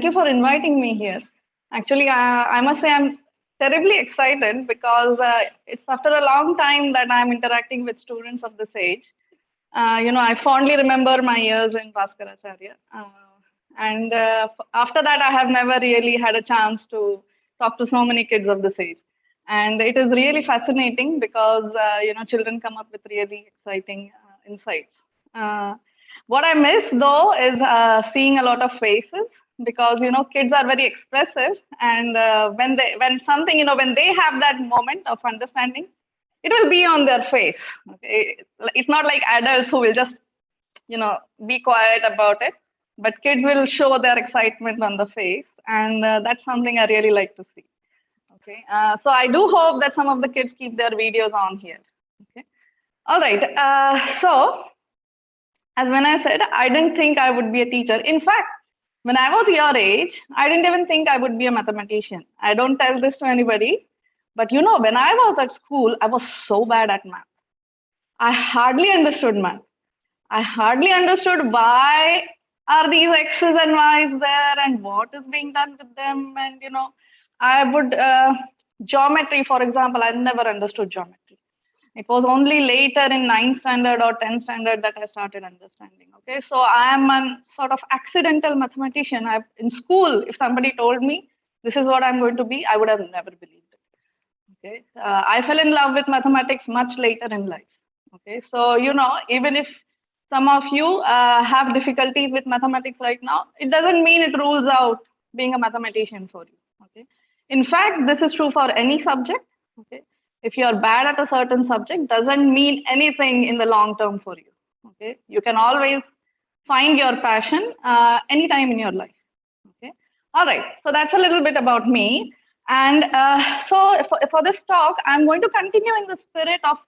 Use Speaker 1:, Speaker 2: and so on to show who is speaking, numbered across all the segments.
Speaker 1: thank you for inviting me here. Actually, I must say I'm terribly excited because it's after a long time that I'm interacting with students of this age. I fondly remember my years in Bhaskaracharya. And after that, I have never really had a chance to talk to so many kids of this age. And it is really fascinating because, children come up with really exciting insights. What I miss though is seeing a lot of faces because, kids are very expressive. And when they have that moment of understanding, it will be on their face. Okay, it's not like adults who will just be quiet about it, but kids will show their excitement on the face, and that's something I really like to see. Okay, so I do hope that some of the kids keep their videos on here. Okay, all right. So as when I said, I didn't think I would be a teacher. In fact, when I was your age, I didn't even think I would be a mathematician. I don't tell this to anybody, but when I was at school, I was so bad at math. I hardly understood math. I hardly understood why are these x's and y's there and what is being done with them. And I would geometry, for example, I never understood geometry. It was only later in 9th standard or 10th standard that I started understanding. Okay, so I am a sort of accidental mathematician. In school, if somebody told me this is what I'm going to be, I would have never believed it. Okay, I fell in love with mathematics much later in life. Okay, so even if some of you have difficulties with mathematics right now, it doesn't mean it rules out being a mathematician for you. Okay, in fact, this is true for any subject. Okay, if you are bad at a certain subject, doesn't mean anything in the long term for you. Okay, you can always find your passion anytime in your life. Okay, all right. So that's a little bit about me. And so for this talk, I'm going to continue in the spirit of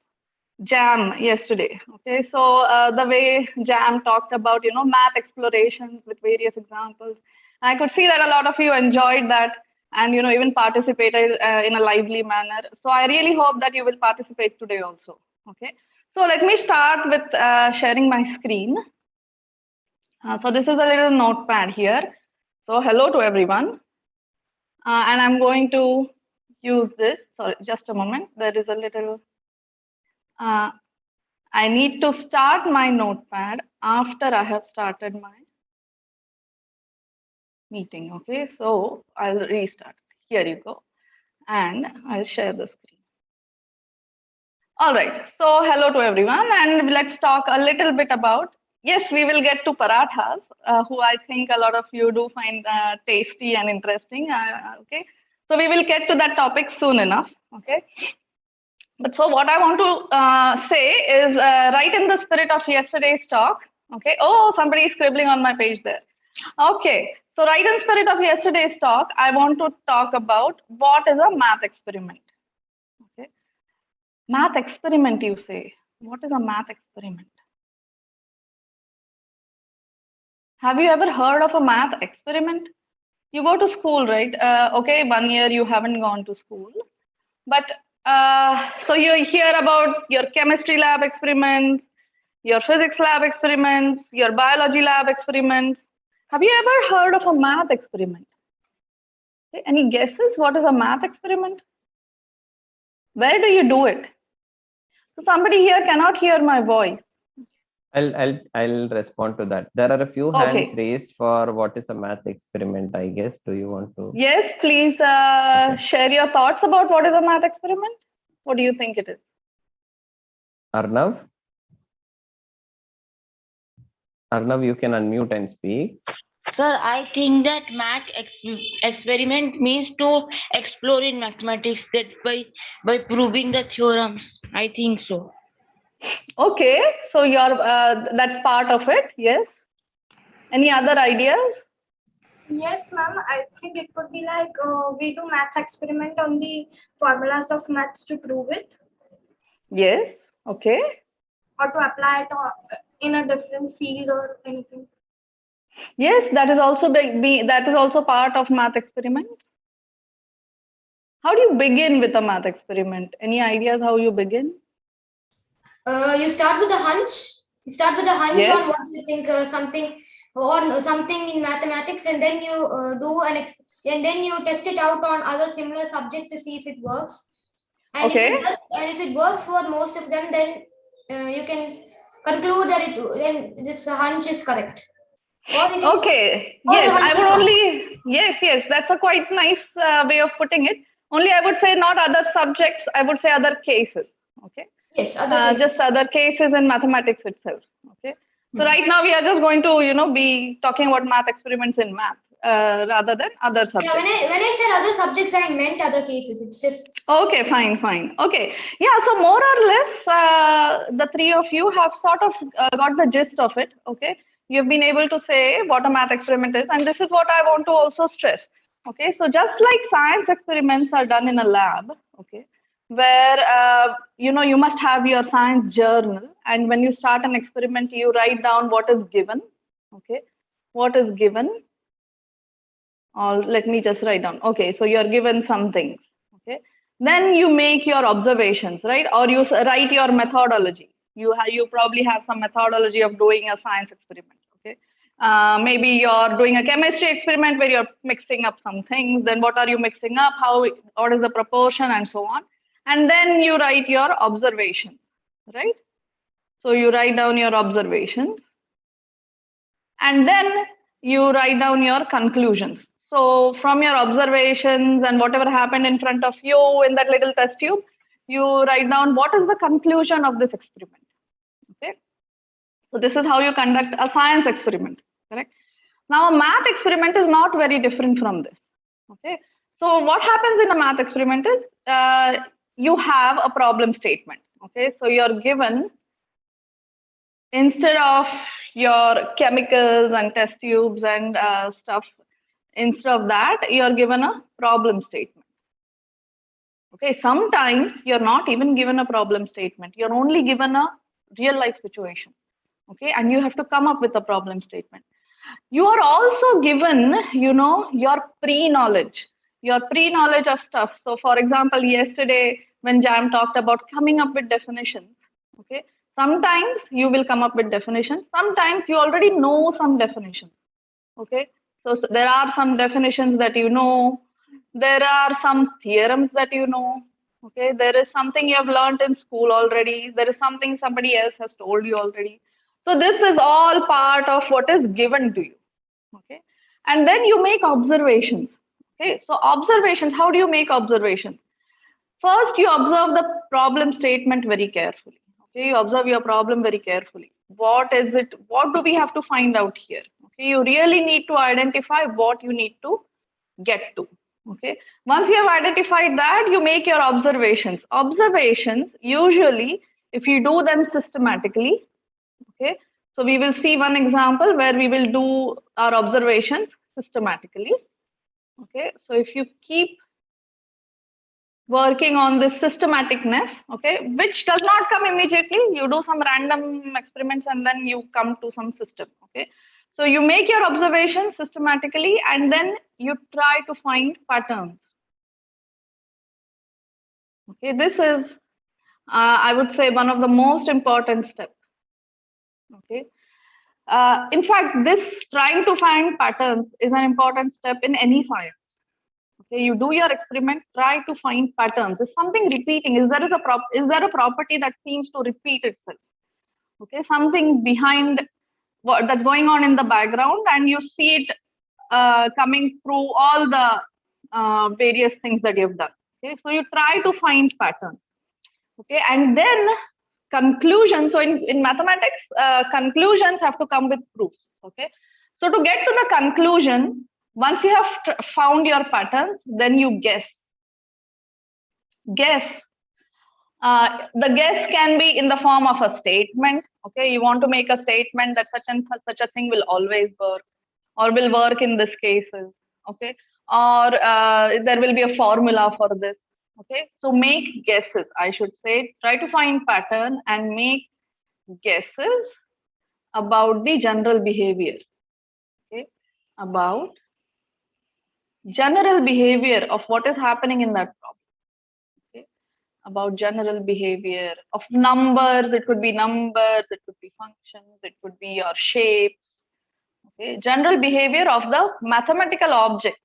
Speaker 1: JAM yesterday. Okay, so the way JAM talked about math explorations with various examples, I could see that a lot of you enjoyed that and even participated in a lively manner. So I really hope that you will participate today also. Okay, so let me start with sharing my screen. So this is a little notepad here. So hello to everyone, and I'm going to use this. Sorry, just a moment. There is a little. I need to start my notepad after I have started my meeting. Okay, so I'll restart. Here you go. And I'll share the screen. All right, so hello to everyone, and let's talk a little bit about, yes, we will get to parathas, who I think a lot of you do find tasty and interesting. Okay, so we will get to that topic soon enough. Okay. But so what I want to say is right in the spirit of yesterday's talk. Okay. Oh, somebody is scribbling on my page there. Okay. So right in spirit of yesterday's talk, I want to talk about what is a math experiment. Okay. Math experiment, you say. What is a math experiment? Have you ever heard of a math experiment? You go to school, right? Okay, 1 year you haven't gone to school. But so you hear about your chemistry lab experiments, your physics lab experiments, your biology lab experiments. Have you ever heard of a math experiment? Okay, any guesses? What is a math experiment? Where do you do it? So somebody here cannot hear my voice.
Speaker 2: I'll respond to that. There are a few hands raised for what is a math experiment, I guess. Do you want to?
Speaker 1: Yes, please share your thoughts about what is a math experiment. What do you think it is?
Speaker 2: Arnav, you can unmute and speak.
Speaker 3: Sir, I think that math experiment means to explore in mathematics that by proving the theorems. I think so.
Speaker 1: Okay, so you're that's part of it. Yes. Any other ideas?
Speaker 4: Yes, ma'am. I think it could be like we do math experiment on the formulas of maths to prove it.
Speaker 1: Yes. Okay.
Speaker 4: Or to apply it in a different field or anything.
Speaker 1: Yes, that is also that is also part of math experiment. How do you begin with a math experiment? Any ideas how you begin?
Speaker 5: You start with a hunch. You start with a hunch
Speaker 1: Yes.
Speaker 5: on what you think something or something in mathematics, and then you and then you test it out on other similar subjects to see if it works. And if it works for most of them, then you can conclude that this hunch is correct.
Speaker 1: Okay. Yes, I would only. Yes. That's a quite nice way of putting it. Only I would say not other subjects. I would say other cases. Okay.
Speaker 5: Yes, other cases.
Speaker 1: Just other cases in mathematics itself. Okay. So right now we are just going to be talking about math experiments in math rather than other subjects.
Speaker 5: Yeah, when I said other subjects, I meant other cases. It's just
Speaker 1: okay. Fine. Okay. Yeah. So more or less, the three of you have sort of got the gist of it. Okay. You've been able to say what a math experiment is, and this is what I want to also stress. Okay. So just like science experiments are done in a lab. Okay. Where you must have your science journal, and when you start an experiment you write down what is given. Okay, what is given, or let me just write down. Okay, so you're given some things. Okay, then you make your observations, right? Or you write your methodology. You probably have some methodology of doing a science experiment. Okay, maybe you're doing a chemistry experiment where you're mixing up some things. Then what are you mixing up? What is the proportion, and so on. And then you write your observations, right? So you write down your observations, and then you write down your conclusions. So from your observations and whatever happened in front of you in that little test tube, you write down what is the conclusion of this experiment. Okay. So this is how you conduct a science experiment, correct? Now a math experiment is not very different from this. Okay. So what happens in a math experiment is you have a problem statement. Okay, so you're given, instead of your chemicals and test tubes and stuff, instead of that, you're given a problem statement. Okay, sometimes you're not even given a problem statement. You're only given a real life situation. Okay, and you have to come up with a problem statement. You are also given, your pre-knowledge of stuff. So for example, yesterday when Jam talked about coming up with definitions, okay, sometimes you will come up with definitions, sometimes you already know some definitions. Okay, so there are some definitions that there are some theorems that okay, there is something you have learned in school already, there is something somebody else has told you already. So this is all part of what is given to you. Okay, and then you make observations. Okay, so observations, how do you make observations? First, you observe the problem statement very carefully. Okay, you observe your problem very carefully. What is it? What do we have to find out here? Okay, you really need to identify what you need to get to. Okay, once you have identified that, you make your observations. Observations, usually, if you do them systematically, okay, so we will see one example where we will do our observations systematically. Okay, so if you keep working on this systematicness, okay, which does not come immediately, you do some random experiments and then you come to some system. Okay, so you make your observations systematically and then you try to find patterns. Okay, this is, I would say, one of the most important steps. Okay. In fact, this trying to find patterns is an important step in any science. Okay, you do your experiment, try to find patterns. Is something repeating? Is there a property that seems to repeat itself? Okay, something behind that's going on in the background, and you see it coming through all the various things that you've done. Okay, so you try to find patterns. Okay, and then conclusions. So in mathematics, conclusions have to come with proofs. Okay, so to get to the conclusion, once you have found your patterns, then you guess. The guess can be in the form of a statement. Okay, you want to make a statement that such and such a thing will always work, or will work in this cases. Okay, or there will be a formula for this. Okay, so make guesses, I should say. Try to find pattern and make guesses about the general behavior. Okay, about general behavior of what is happening in that problem. Okay, about general behavior of numbers. It could be numbers, it could be functions, it could be your shapes. Okay, general behavior of the mathematical objects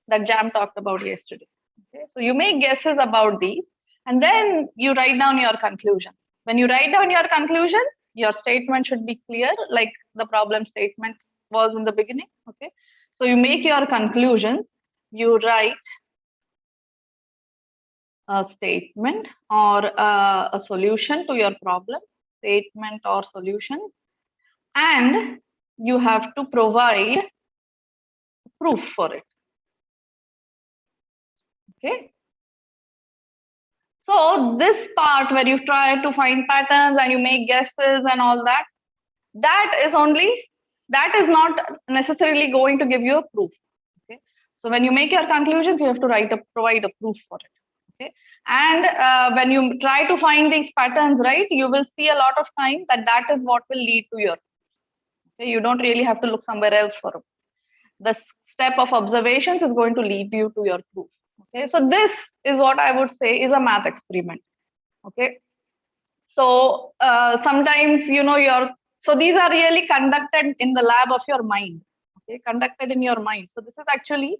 Speaker 1: that Jam talked about yesterday. Okay, so you make guesses about these, and then you write down your conclusion. When you write down your conclusions, your statement should be clear, like the problem statement was in the beginning. Okay, so you make your conclusions, you write a statement or a solution to your problem, statement or solution, and you have to provide proof for it. Okay. So this part where you try to find patterns and you make guesses and all that, that is not necessarily going to give you a proof. Okay. So when you make your conclusions, you have to provide a proof for it. Okay. And when you try to find these patterns, right, you will see a lot of time that is what will lead to your. Okay. You don't really have to look somewhere else for it. The step of observations is going to lead you to your proof. Okay, so this is what I would say is a math experiment. Okay, so sometimes so these are really conducted in the lab of your mind. Okay, conducted in your mind. So this is actually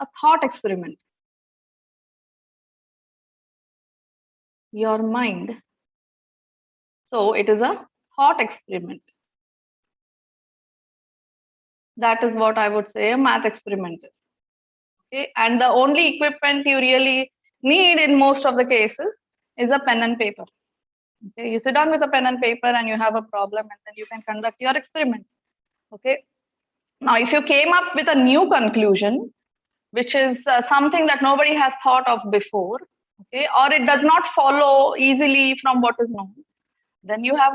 Speaker 1: a thought experiment. Your mind. So it is a thought experiment. That is what I would say a math experiment is. Okay, and the only equipment you really need in most of the cases is a pen and paper. Okay, you sit down with a pen and paper and you have a problem, and then you can conduct your experiment. Okay, now if you came up with a new conclusion, which is something that nobody has thought of before, okay, or it does not follow easily from what is known, then you have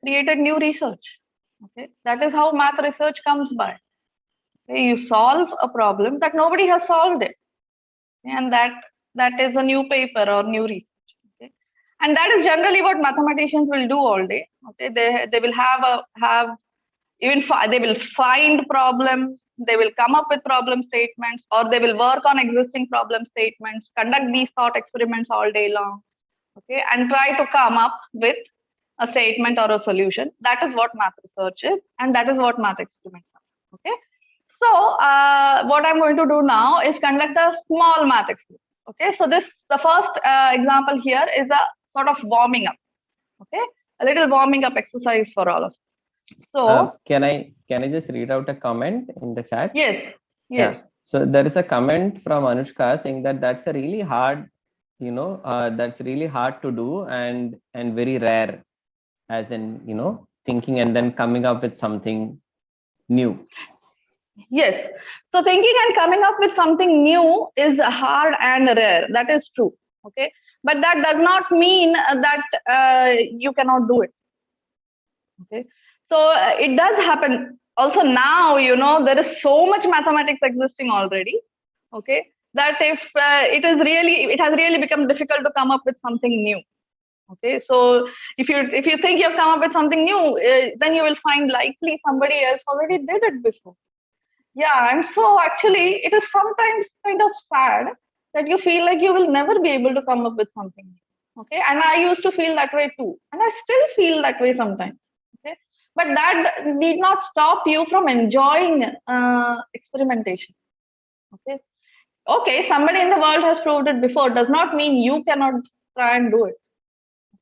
Speaker 1: created new research. Okay, that is how math research comes by. Okay, you solve a problem that nobody has solved it, and that is a new paper or new research. Okay, and that is generally what mathematicians will do all day. Okay, they will they will find problems, they will come up with problem statements, or they will work on existing problem statements, conduct these thought experiments all day long. Okay, and try to come up with a statement or a solution. That is what math research is, and that is what math experiments are. Okay. So what I'm going to do now is conduct a small math experiment. Okay, so the first example here is a sort of warming up. Okay, a little warming up exercise for all of us. So
Speaker 2: can I just read out a comment in the chat?
Speaker 1: Yes.
Speaker 2: Yeah. So there is a comment from Anushka saying that that's a really hard, that's really hard to do and very rare, as in thinking and then coming up with something new.
Speaker 1: Yes. So thinking and coming up with something new is hard and rare. That is true. Okay. But that does not mean that you cannot do it. Okay. So it does happen. Also now, there is so much mathematics existing already. Okay. That if it has really become difficult to come up with something new. Okay. So if you think you've come up with something new, then you will find likely somebody else already did it before. Yeah, and so actually, it is sometimes kind of sad that you feel like you will never be able to come up with something new. Okay, and I used to feel that way too, and I still feel that way sometimes. Okay, but that need not stop you from enjoying experimentation. Okay, somebody in the world has proved it before. Does not mean you cannot try and do it.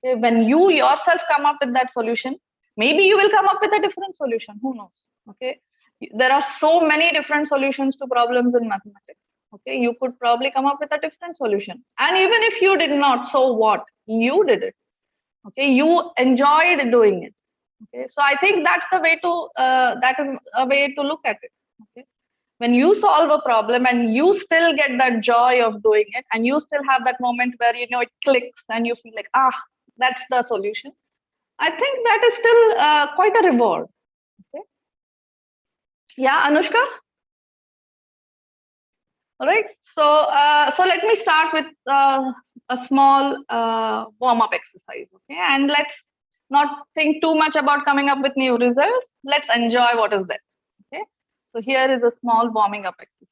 Speaker 1: Okay, when you yourself come up with that solution, maybe you will come up with a different solution. Who knows? Okay. There are so many different solutions to problems in mathematics. Okay, you could probably come up with a different solution. And even if you did not, so what? You did it. Okay, you enjoyed doing it. Okay, so I think that's the way that is a way to look at it. Okay, when you solve a problem and you still get that joy of doing it, and you still have that moment where it clicks and you feel like that's the solution. I think that is still quite a reward. Okay. Yeah, Anushka? All right. So let me start with a small warm-up exercise. Okay, and let's not think too much about coming up with new results. Let's enjoy what is there. Okay. So here is a small warming up exercise.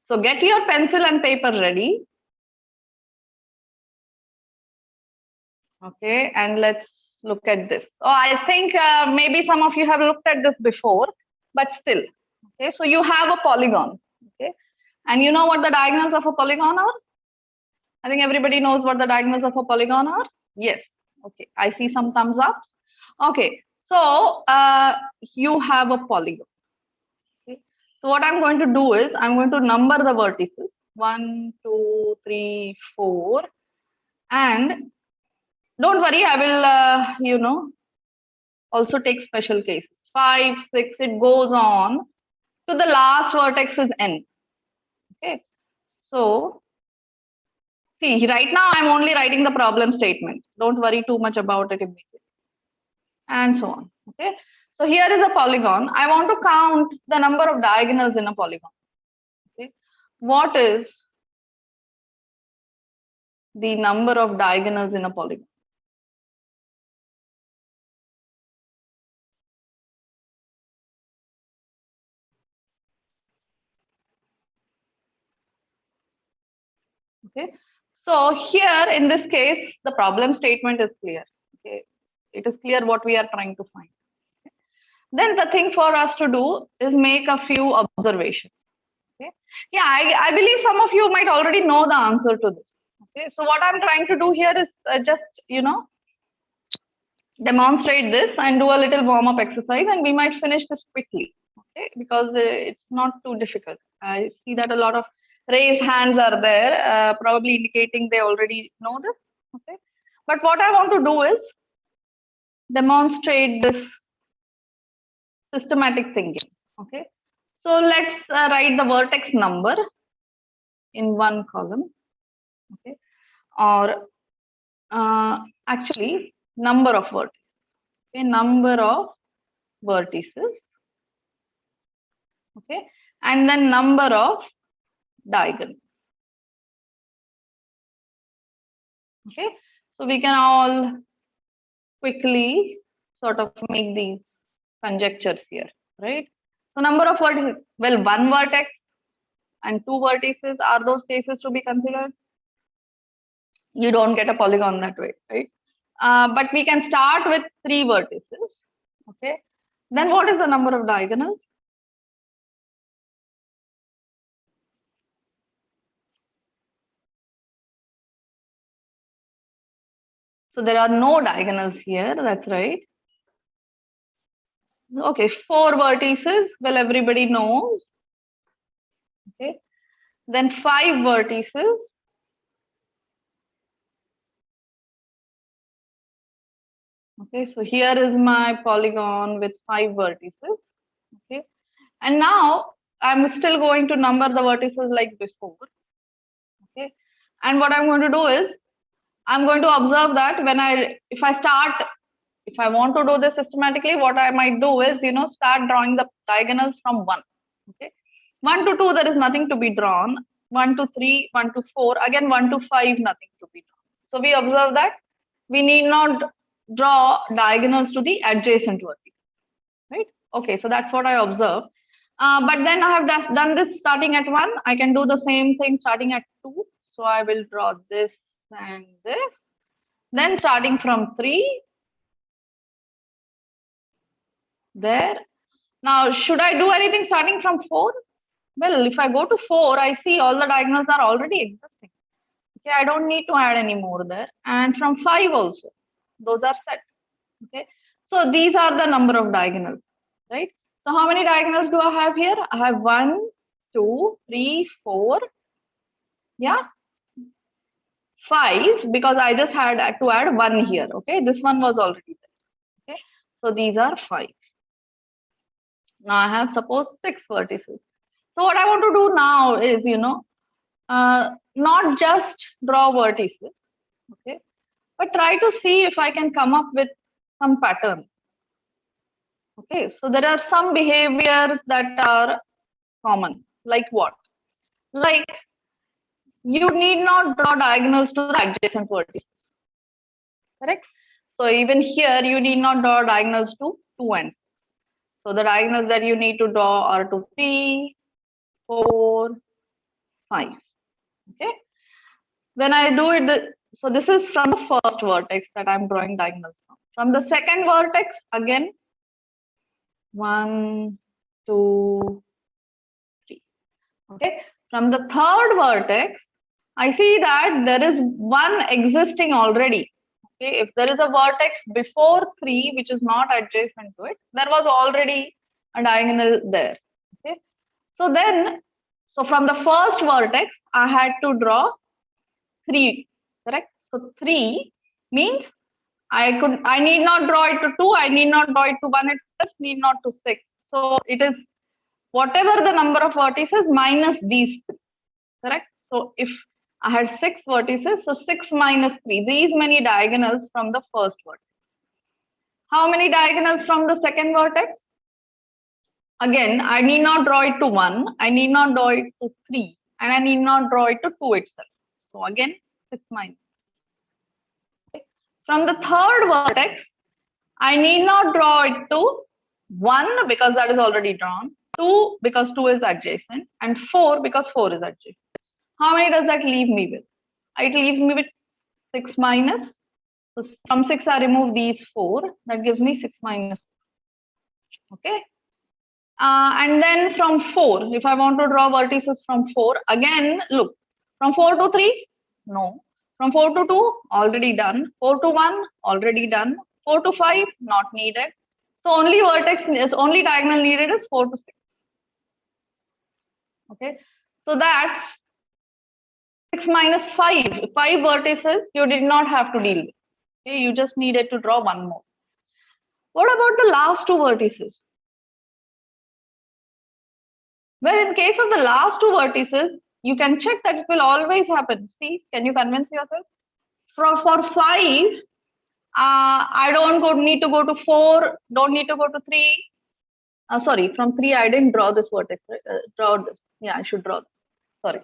Speaker 1: So get your pencil and paper ready. Okay, and let's look at this. Oh, I think maybe some of you have looked at this before, but still. Okay, so you have a polygon. Okay, and you know what the diagonals of a polygon are? I think everybody knows what the diagonals of a polygon are. Yes. Okay, I see some thumbs up. Okay, so you have a polygon. Okay, so what I'm going to do is I'm going to number the vertices 1, 2, 3, 4, and don't worry, I will also take special cases. 5, 6, it goes on to the last vertex is n. Okay, so see, right now I'm only writing the problem statement. Don't worry too much about it immediately. And so on. Okay, so here is a polygon. I want to count the number of diagonals in a polygon. Okay, what is the number of diagonals in a polygon? Okay, so here in this case, the problem statement is clear. Okay, it is clear what we are trying to find. Okay? Then the thing for us to do is make a few observations. Okay, yeah, I believe some of you might already know the answer to this. Okay, so what I'm trying to do here is just demonstrate this and do a little warm-up exercise, and we might finish this quickly. Okay, because it's not too difficult. I see that a lot of raised hands are there, probably indicating they already know this. Okay, but what I want to do is demonstrate this systematic thinking. Okay, so let's write the vertex number in one column. Okay, or actually number of vertices. Okay, number of vertices. Okay, and then number of diagonals. Okay, so we can all quickly sort of make these conjectures here, right? So number of vertices, well, one vertex and two vertices, are those cases to be considered? You don't get a polygon that way, right? But we can start with 3 vertices. Okay, then what is the number of diagonals? So there are no diagonals here, that's right. Okay, 4 vertices, well, everybody knows. Okay, then 5 vertices. Okay, so here is my polygon with 5 vertices. Okay, and now I'm still going to number the vertices like before. Okay, and what I'm going to do is I'm going to observe that if I want to do this systematically, what I might do is, start drawing the diagonals from 1. Okay, 1 to 2, there is nothing to be drawn. 1 to 3, 1 to 4, again 1 to 5, nothing to be drawn. So we observe that we need not draw diagonals to the adjacent vertices, right? Okay, so that's what I observe. But then I have done this starting at 1. I can do the same thing starting at 2. So I will draw this and this. Then starting from 3, there. Now, should I do anything starting from 4? Well, if I go to 4, I see all the diagonals are already existing. Okay, I don't need to add any more there. And from 5 also, those are set. Okay, so these are the number of diagonals, right? So how many diagonals do I have here? I have 1, 2, 3, 4. Yeah, 5, because I just had to add 1 here. Okay, this one was already there. Okay, so these are 5. Now I have suppose 6 vertices. So what I want to do now is, not just draw vertices, okay, but try to see if I can come up with some pattern. Okay, so there are some behaviors that are common. Like what? Like you need not draw diagonals to the adjacent vertices. Correct? So even here, you need not draw diagonals to 2 and 6. So the diagonals that you need to draw are to 3, 4, 5. Okay. When I do it, so this is from the first vertex that I'm drawing diagonals from. From the second vertex, again, 1, 2, 3. Okay. From the third vertex, I see that there is one existing already. Okay. If there is a vertex before 3, which is not adjacent to it, there was already a diagonal there. Okay. So then, so from the first vertex, I had to draw 3, correct? So 3 means I need not draw it to 2, I need not draw it to 1 itself, need not to 6. So it is whatever the number of vertices minus these 3, correct? So if I had 6 vertices, so 6 minus 3, these many diagonals from the first vertex. How many diagonals from the second vertex? Again, I need not draw it to 1, I need not draw it to 3, and I need not draw it to 2 itself. So again, 6 minus. Okay. From the third vertex, I need not draw it to 1 because that is already drawn, 2 because 2 is adjacent, and 4 because 4 is adjacent. How many does that leave me with? It leaves me with 6 minus. So from 6, I remove these 4. That gives me 6 minus 4. Okay. And then from 4, if I want to draw vertices from 4, again, look, from 4 to 3, no. From 4 to 2, already done. 4 to 1, already done. 4 to 5, not needed. So only diagonal needed is 4 to 6. Okay, so that's 6 minus 5. 5 vertices you did not have to deal with. Okay, you just needed to draw one more. What about the last 2 vertices? Well, in case of the last 2 vertices, you can check that it will always happen. See, can you convince yourself? For 5, I don't need to go to 4, don't need to go to 3. Sorry, from 3, I didn't draw this vertex. Draw this. Yeah, I should draw this. Sorry,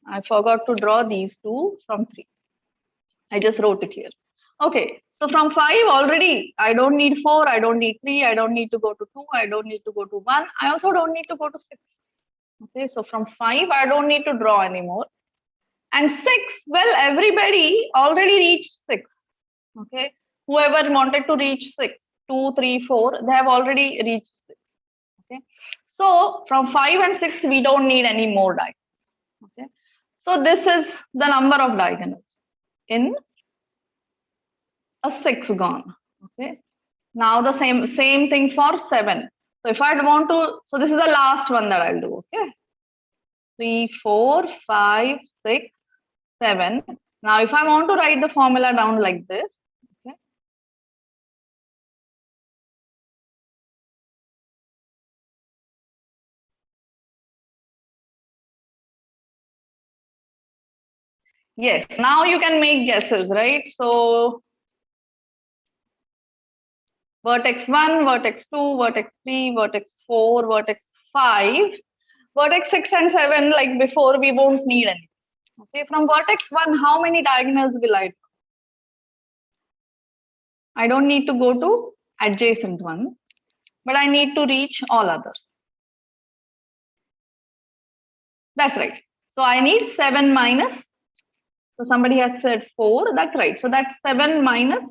Speaker 1: I forgot to draw these 2 from 3. I just wrote it here. Okay, so from 5 already, I don't need 4, I don't need 3, I don't need to go to 2, I don't need to go to 1. I also don't need to go to 6. Okay, so from 5, I don't need to draw anymore. And 6, well, everybody already reached 6. Okay, whoever wanted to reach 6, 2, 3, 4, they have already reached 6. Okay, so from 5 and 6, we don't need any more diagonals. Okay, so this is the number of diagonals in a 6gon. Okay, now the same thing for 7. So if I want to, so this is the last one that I'll do. Okay, 3, 4, 5, 6, 7. Now if I want to write the formula down like this, okay, yes, now you can make guesses, right? So vertex 1, vertex 2, vertex 3, vertex 4, vertex 5, vertex 6 and 7, like before, we won't need any. Okay, from vertex 1, how many diagonals will I draw? I don't need to go to adjacent ones, but I need to reach all others. That's right. So I need 7 minus. So somebody has said 4. That's right. So that's 7 minus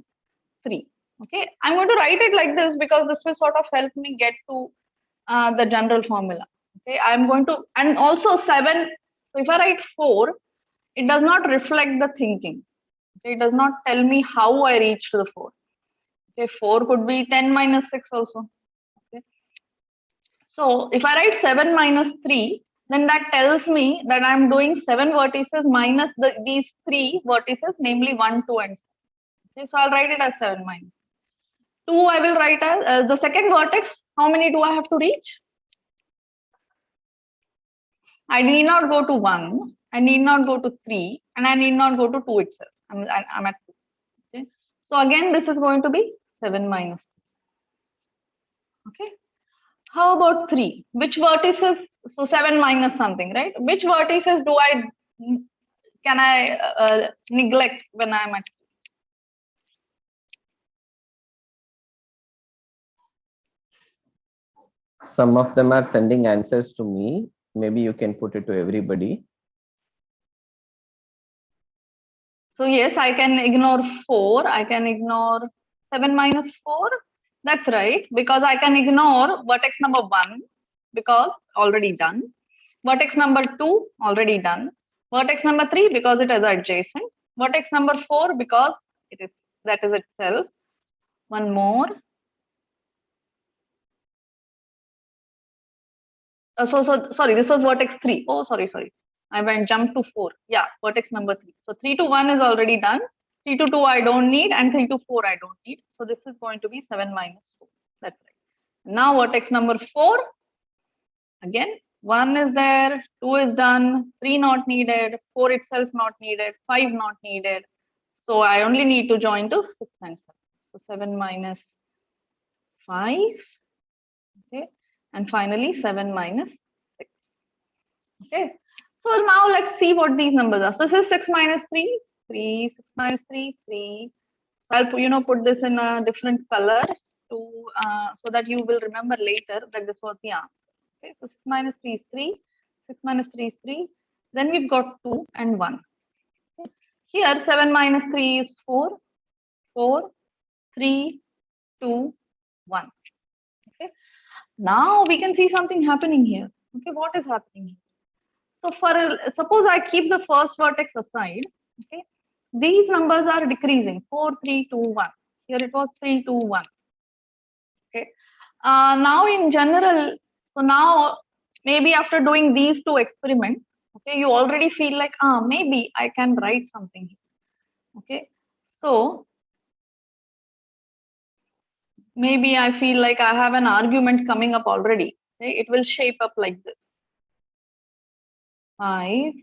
Speaker 1: 3. Okay, I'm going to write it like this because this will sort of help me get to the general formula. Okay, I'm going to, and also 7. So if I write 4, it does not reflect the thinking. Okay, it does not tell me how I reached the 4. Okay, 4 could be 10 minus 6 also. Okay, so if I write 7 minus 3, then that tells me that I'm doing 7 vertices minus these 3 vertices, namely 1, 2, and 6. Okay, so I'll write it as 7 minus 2. I will write as the second vertex. How many do I have to reach? I need not go to 1. I need not go to 3, and I need not go to 2 itself. I'm at 2. Okay, so again, this is going to be 7 minus 2. Okay, how about 3? Which vertices? So 7 minus something, right? Which vertices can I neglect when I'm at 2?
Speaker 2: Some of them are sending answers to me. Maybe you can put it to everybody.
Speaker 1: So yes, I can ignore 4. I can ignore 7 minus 4? That's right, because I can ignore vertex number 1 because already done. Vertex number 2 already done. Vertex number 3 because it is adjacent. Vertex number 4 because that is itself. One more. Sorry, this was vertex 3. Oh, sorry. I jumped to 4. Yeah, vertex number 3. So 3 to 1 is already done. 3 to 2 I don't need, and 3 to 4 I don't need. So this is going to be 7 minus 4. That's right. Now vertex number 4. Again, 1 is there, 2 is done, 3 not needed, 4 itself not needed, 5 not needed. So I only need to join to 6 and 7. So 7 minus 5. Okay. And finally 7 minus 6. Okay. So now let's see what these numbers are. So this is 6 minus 3, 3, 6 minus 3, 3. I'll put this in a different color to so that you will remember later that this was the answer. Okay, so 6 minus 3 is 3, 6 minus 3 is 3. Then we've got 2 and 1. Okay. Here 7 minus 3 is 4, 4, 3, 2, 1. Okay. Now we can see something happening here. Okay, what is happening here? So suppose I keep the first vertex aside. Okay, these numbers are decreasing. 4, 3, 2, 1. Here it was 3, 2, 1. Okay. Now in general, so now maybe after doing these 2 experiments, okay, you already feel like, maybe I can write something here. Okay. So maybe I feel like I have an argument coming up already. Okay. It will shape up like this. 5,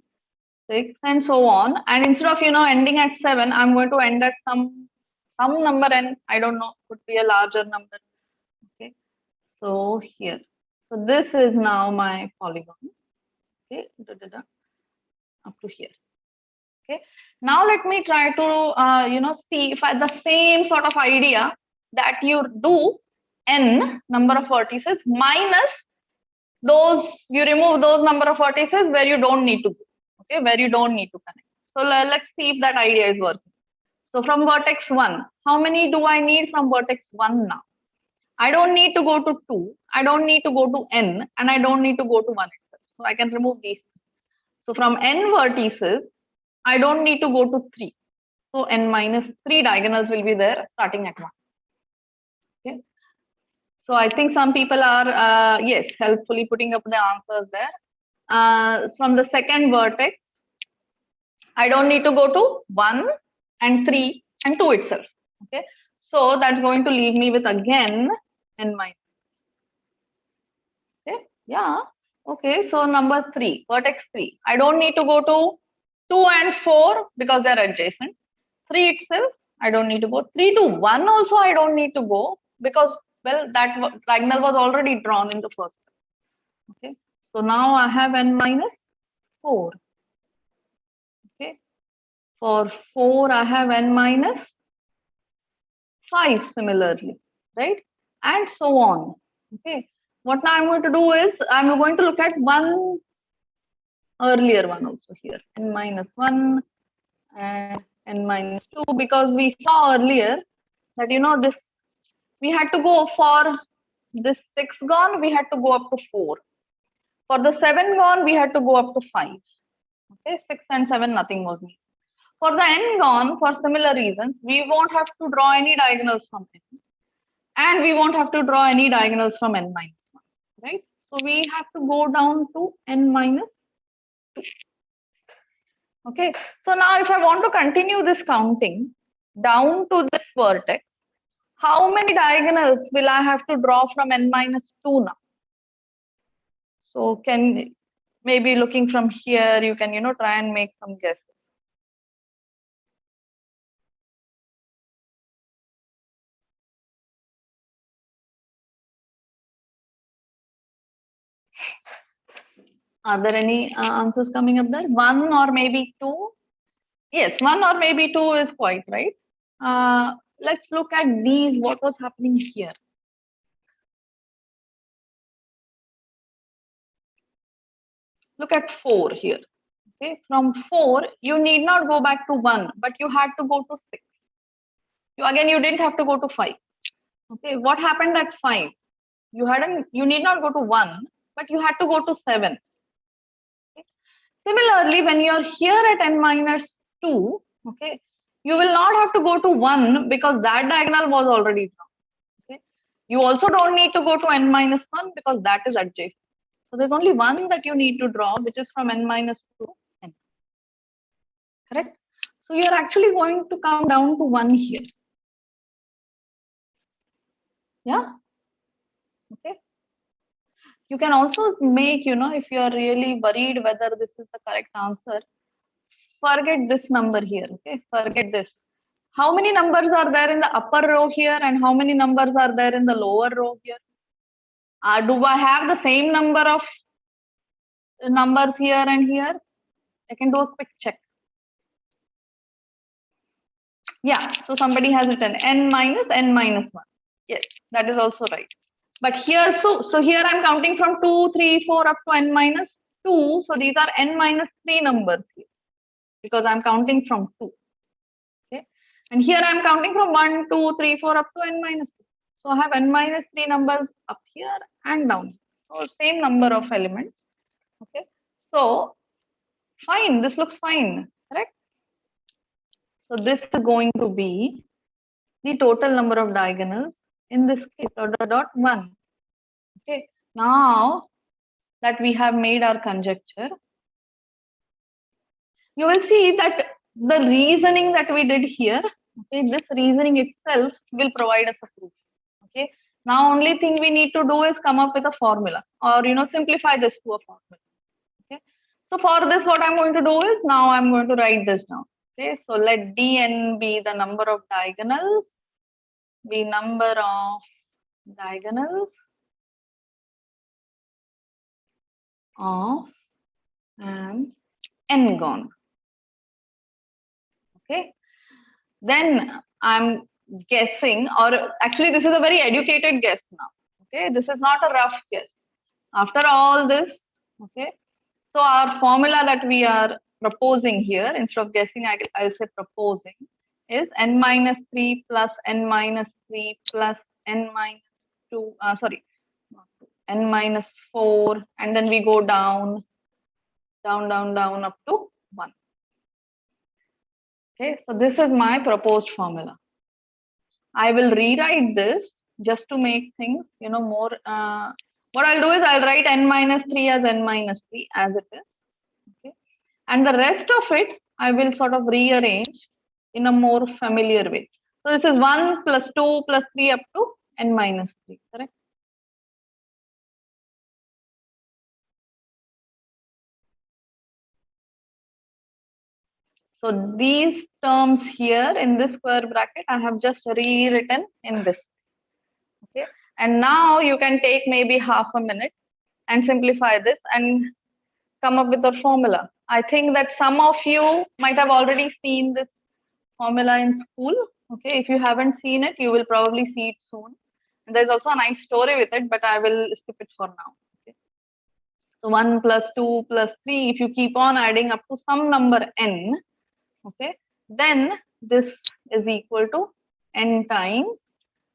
Speaker 1: 6, and so on. And instead of ending at 7, I'm going to end at some number, and I don't know, could be a larger number. Okay. So here. So this is now my polygon. Okay. Up to here. Okay. Now let me try to see if the same sort of idea that you do n number of vertices minus those, you remove those number of vertices where you don't need to go. Okay, where you don't need to connect. So let's see if that idea is working. So from vertex 1, how many do I need from vertex 1 now? I don't need to go to 2, I don't need to go to n, and I don't need to go to 1 itself. So I can remove these. So from n vertices, I don't need to go to 3. So n minus 3 diagonals will be there starting at 1. Okay. So I think some people are, yes, helpfully putting up the answers there. From the second vertex, I don't need to go to 1 and 3 and 2 itself. Okay. So that's going to leave me with again n minus. Okay. Yeah. Okay. So number 3, vertex 3. I don't need to go to 2 and 4 because they're adjacent. 3 itself, I don't need to go. 3 to 1 also I don't need to go because, well, that diagonal was already drawn in the first step. Okay. So now I have n minus 4. Okay. For 4, I have n minus 5 similarly, right? And so on. Okay. What now I'm going to do is I'm going to look at one earlier one also here, n minus 1 and n minus 2, because we saw earlier that this we had to go for this 6 gone, we had to go up to 4. For the 7 gone, we had to go up to 5. Okay, 6 and 7, nothing was needed. For the n gone, for similar reasons, we won't have to draw any diagonals from n, and we won't have to draw any diagonals from n minus 1, right? So we have to go down to n minus 2. Okay, so now if I want to continue this counting down to this vertex, how many diagonals will I have to draw from n minus 2 now? So maybe looking from here, you can try and make some guesses. Are there any answers coming up there? 1 or maybe 2? Yes, 1 or maybe 2 is quite right. Let's look at these, what was happening here. Look at 4 here. Okay, from 4, you need not go back to 1, but you had to go to 6. You didn't have to go to 5. Okay, what happened at 5? You need not go to 1, but you had to go to 7. Okay? Similarly, when you're here at n minus 2, okay, you will not have to go to 1 because that diagonal was already drawn. Okay, you also don't need to go to n minus 1 because that is adjacent. So there's only one that you need to draw, which is from n minus 2 to n. Correct? So you're actually going to come down to 1 here. Yeah. Okay. You can also make, if you're really worried whether this is the correct answer, forget this number here. Okay. Forget this. How many numbers are there in the upper row here and how many numbers are there in the lower row here? Do I have the same number of numbers here and here? I can do a quick check. Yeah, so somebody has written n minus 1. Yes, that is also right. But here, so here I'm counting from 2, 3, 4 up to n minus 2. So these are n minus 3 numbers here because I'm counting from 2. Okay, and here I'm counting from 1, 2, 3, 4 up to n minus 2. So I have n minus 3 numbers up here and down. So same number of elements. Okay, so fine, this looks fine, correct? So this is going to be the total number of diagonals in this case, dot 1. Okay, now that we have made our conjecture, you will see that the reasoning that we did here, okay, this reasoning itself will provide us a proof. Okay, now only thing we need to do is come up with a formula or simplify this to a formula. Okay, so for this, what I'm going to do is now I'm going to write this down. Okay, so let dn be the number of diagonals, of an n-gon. Okay, then I'm guessing, or actually this is a very educated guess now. Okay, this is not a rough guess. After all this, okay, so our formula that we are proposing here, instead of guessing, I'll say proposing, is n minus 3 plus n minus 3 plus n minus 2, n minus 4, and then we go down up to 1. Okay, so this is my proposed formula. I will rewrite this just to make things, more. What I'll do is I'll write n minus 3 as n minus 3 as it is. Okay, and the rest of it I will sort of rearrange in a more familiar way. So this is 1 plus 2 plus 3 up to n minus 3, correct? So these terms here in this square bracket, I have just rewritten in this. Okay, and now you can take maybe half a minute and simplify this and come up with a formula. I think that some of you might have already seen this formula in school. Okay, if you haven't seen it, you will probably see it soon. And there's also a nice story with it, but I will skip it for now. Okay, so 1 plus 2 plus 3, if you keep on adding up to some number n, okay, then this is equal to n times,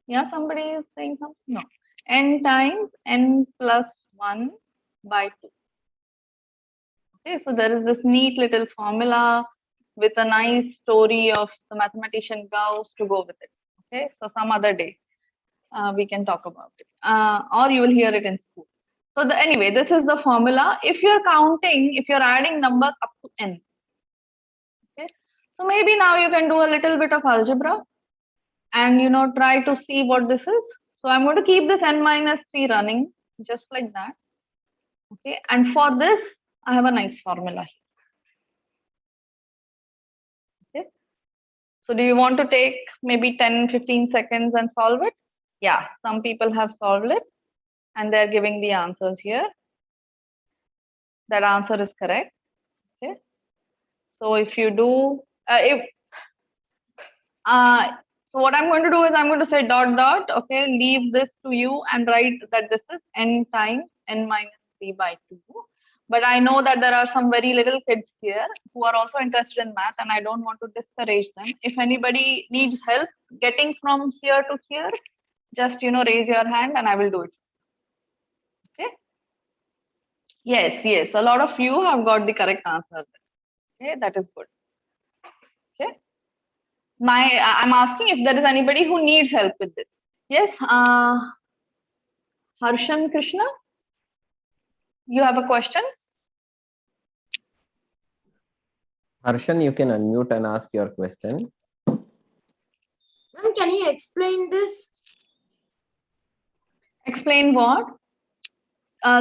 Speaker 1: yeah, somebody is saying something, no, n times n plus 1 by 2. Okay, so there is this neat little formula with a nice story of the mathematician Gauss to go with it. Okay, so some other day we can talk about it, or you will hear it in school. So anyway, this is the formula. If you're counting, if you're adding numbers up to n, okay, so maybe now you can do a little bit of algebra and try to see what this is. So I'm going to keep this n minus 3 running just like that. Okay, and for this I have a nice formula here. Okay, so do you want to take maybe 10-15 seconds and solve it? Yeah, some people have solved it and they're giving the answers here. That answer is correct. Okay, so if you do so what I'm going to do is I'm going to say ... okay, leave this to you and write that this is n times n minus 3 by 2. But I know that there are some very little kids here who are also interested in math and I don't want to discourage them. If anybody needs help, getting from here to here, just raise your hand and I will do it. Okay. Yes, a lot of you have got the correct answer. Okay, that is good. Okay. I'm asking if there is anybody who needs help with this. Yes, Harshan Krishna, you have a question?
Speaker 2: Harshan, you can unmute and ask your question.
Speaker 5: Ma'am, can you explain this?
Speaker 1: Explain what?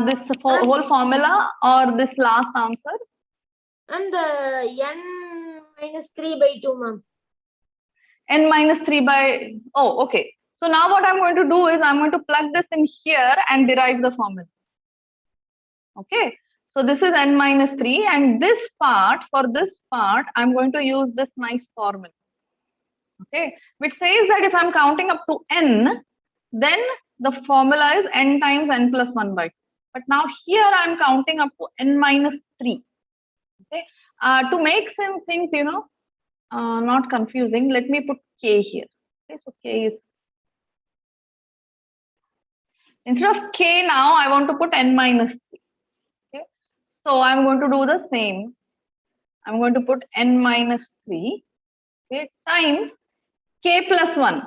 Speaker 1: This whole formula or this last answer?
Speaker 5: And the n minus 3 by 2, ma'am.
Speaker 1: N minus 3 by, oh, okay. So now what I'm going to do is I'm going to plug this in here and derive the formula. Okay. So this is n minus 3 and for this part, I'm going to use this nice formula. Okay. Which says that if I'm counting up to n, then the formula is n times n plus 1 by 2. But now here I'm counting up to n minus 3. Okay. To make some things, not confusing, let me put k here. Okay. So k is, instead of k now, I want to put n minus 3. Okay. So I'm going to do the same. I'm going to put n minus 3, okay, times k plus 1.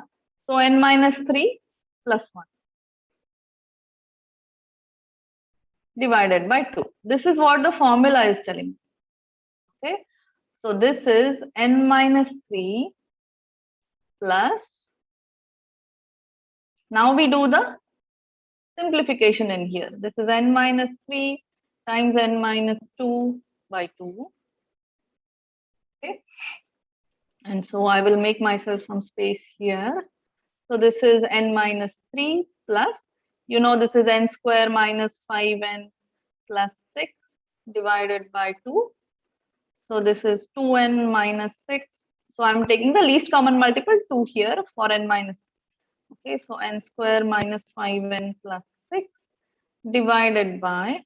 Speaker 1: So n minus 3 plus 1 divided by 2. This is what the formula is telling me. Okay. So this is n minus 3 plus, now we do the simplification in here. This is n minus 3 times n minus 2 by 2. Okay. And so I will make myself some space here. So this is n minus 3 plus, this is n square minus 5n plus 6 divided by 2. So this is 2n minus 6. So I'm taking the least common multiple 2 here for n minus 3. Okay, so n square minus 5n plus 6 divided by,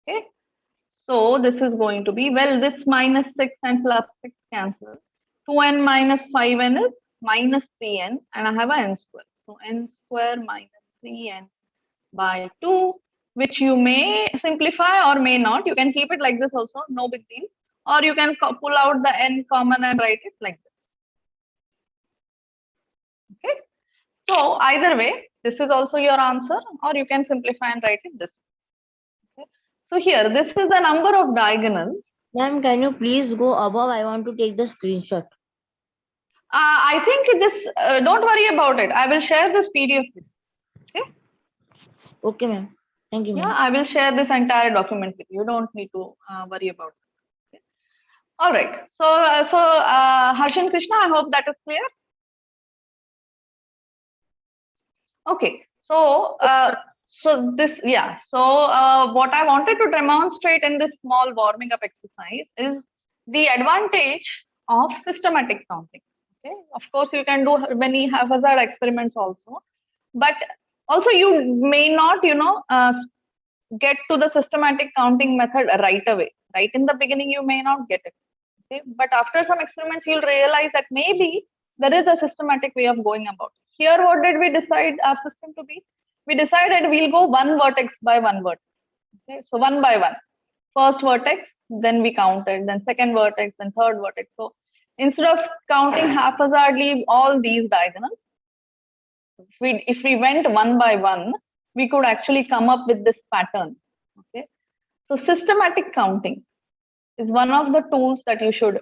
Speaker 1: okay. So this is going to be, well, this minus 6 and plus 6 cancel. 2n minus 5n is minus 3n and I have a n square. So n square minus 3n by 2, which you may simplify or may not. You can keep it like this also, no big deal. Or you can pull out the n common and write it like this. Okay. So either way, this is also your answer, or you can simplify and write it this way. Okay. So here, this is the number of diagonals.
Speaker 3: Ma'am, can you please go above? I want to take the screenshot.
Speaker 1: I think this, don't worry about it. I will share this PDF with you. Okay.
Speaker 3: Okay, ma'am. Thank you, ma'am.
Speaker 1: Yeah, I will share this entire document with you. You don't need to worry about it. Okay. All right. So, Harshan Krishna, I hope that is clear. Okay. So, this, yeah. So, what I wanted to demonstrate in this small warming up exercise is the advantage of systematic counting. Okay. Of course, you can do many haphazard experiments also, but also you may not, get to the systematic counting method right away. Right in the beginning, you may not get it. Okay. But after some experiments, you'll realize that maybe there is a systematic way of going about it. Here, what did we decide our system to be? We decided we'll go one vertex by one vertex. Okay. So one by one. First vertex, then we counted, then second vertex, then third vertex. So instead of counting haphazardly all these diagonals, if we went one by one, we could actually come up with this pattern. Okay. So systematic counting is one of the tools that you should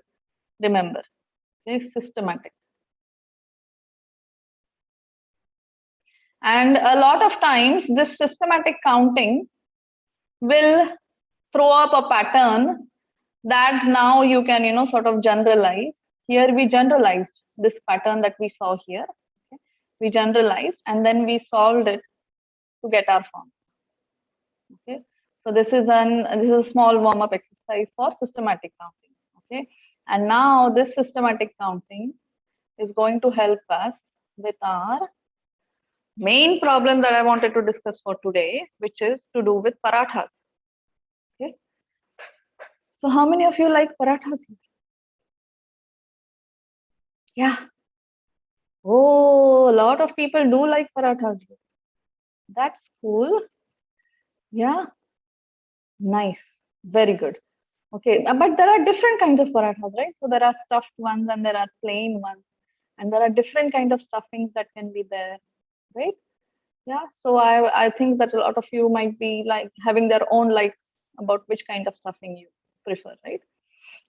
Speaker 1: remember. Okay. Systematic. And a lot of times this systematic counting will throw up a pattern that now you can, sort of generalize. Here we generalized this pattern that we saw here. Okay. We generalized and then we solved it to get our form. Okay. So this is a small warm-up exercise for systematic counting. Okay. And now this systematic counting is going to help us with our main problem that I wanted to discuss for today, which is to do with parathas. Okay. So how many of you like parathas? Yeah. Oh, a lot of people do like parathas. That's cool. Yeah. Nice. Very good. Okay. But there are different kinds of parathas, right? So there are stuffed ones and there are plain ones. And there are different kind of stuffings that can be there, right? Yeah. So I think that a lot of you might be like having their own likes about which kind of stuffing you prefer, right?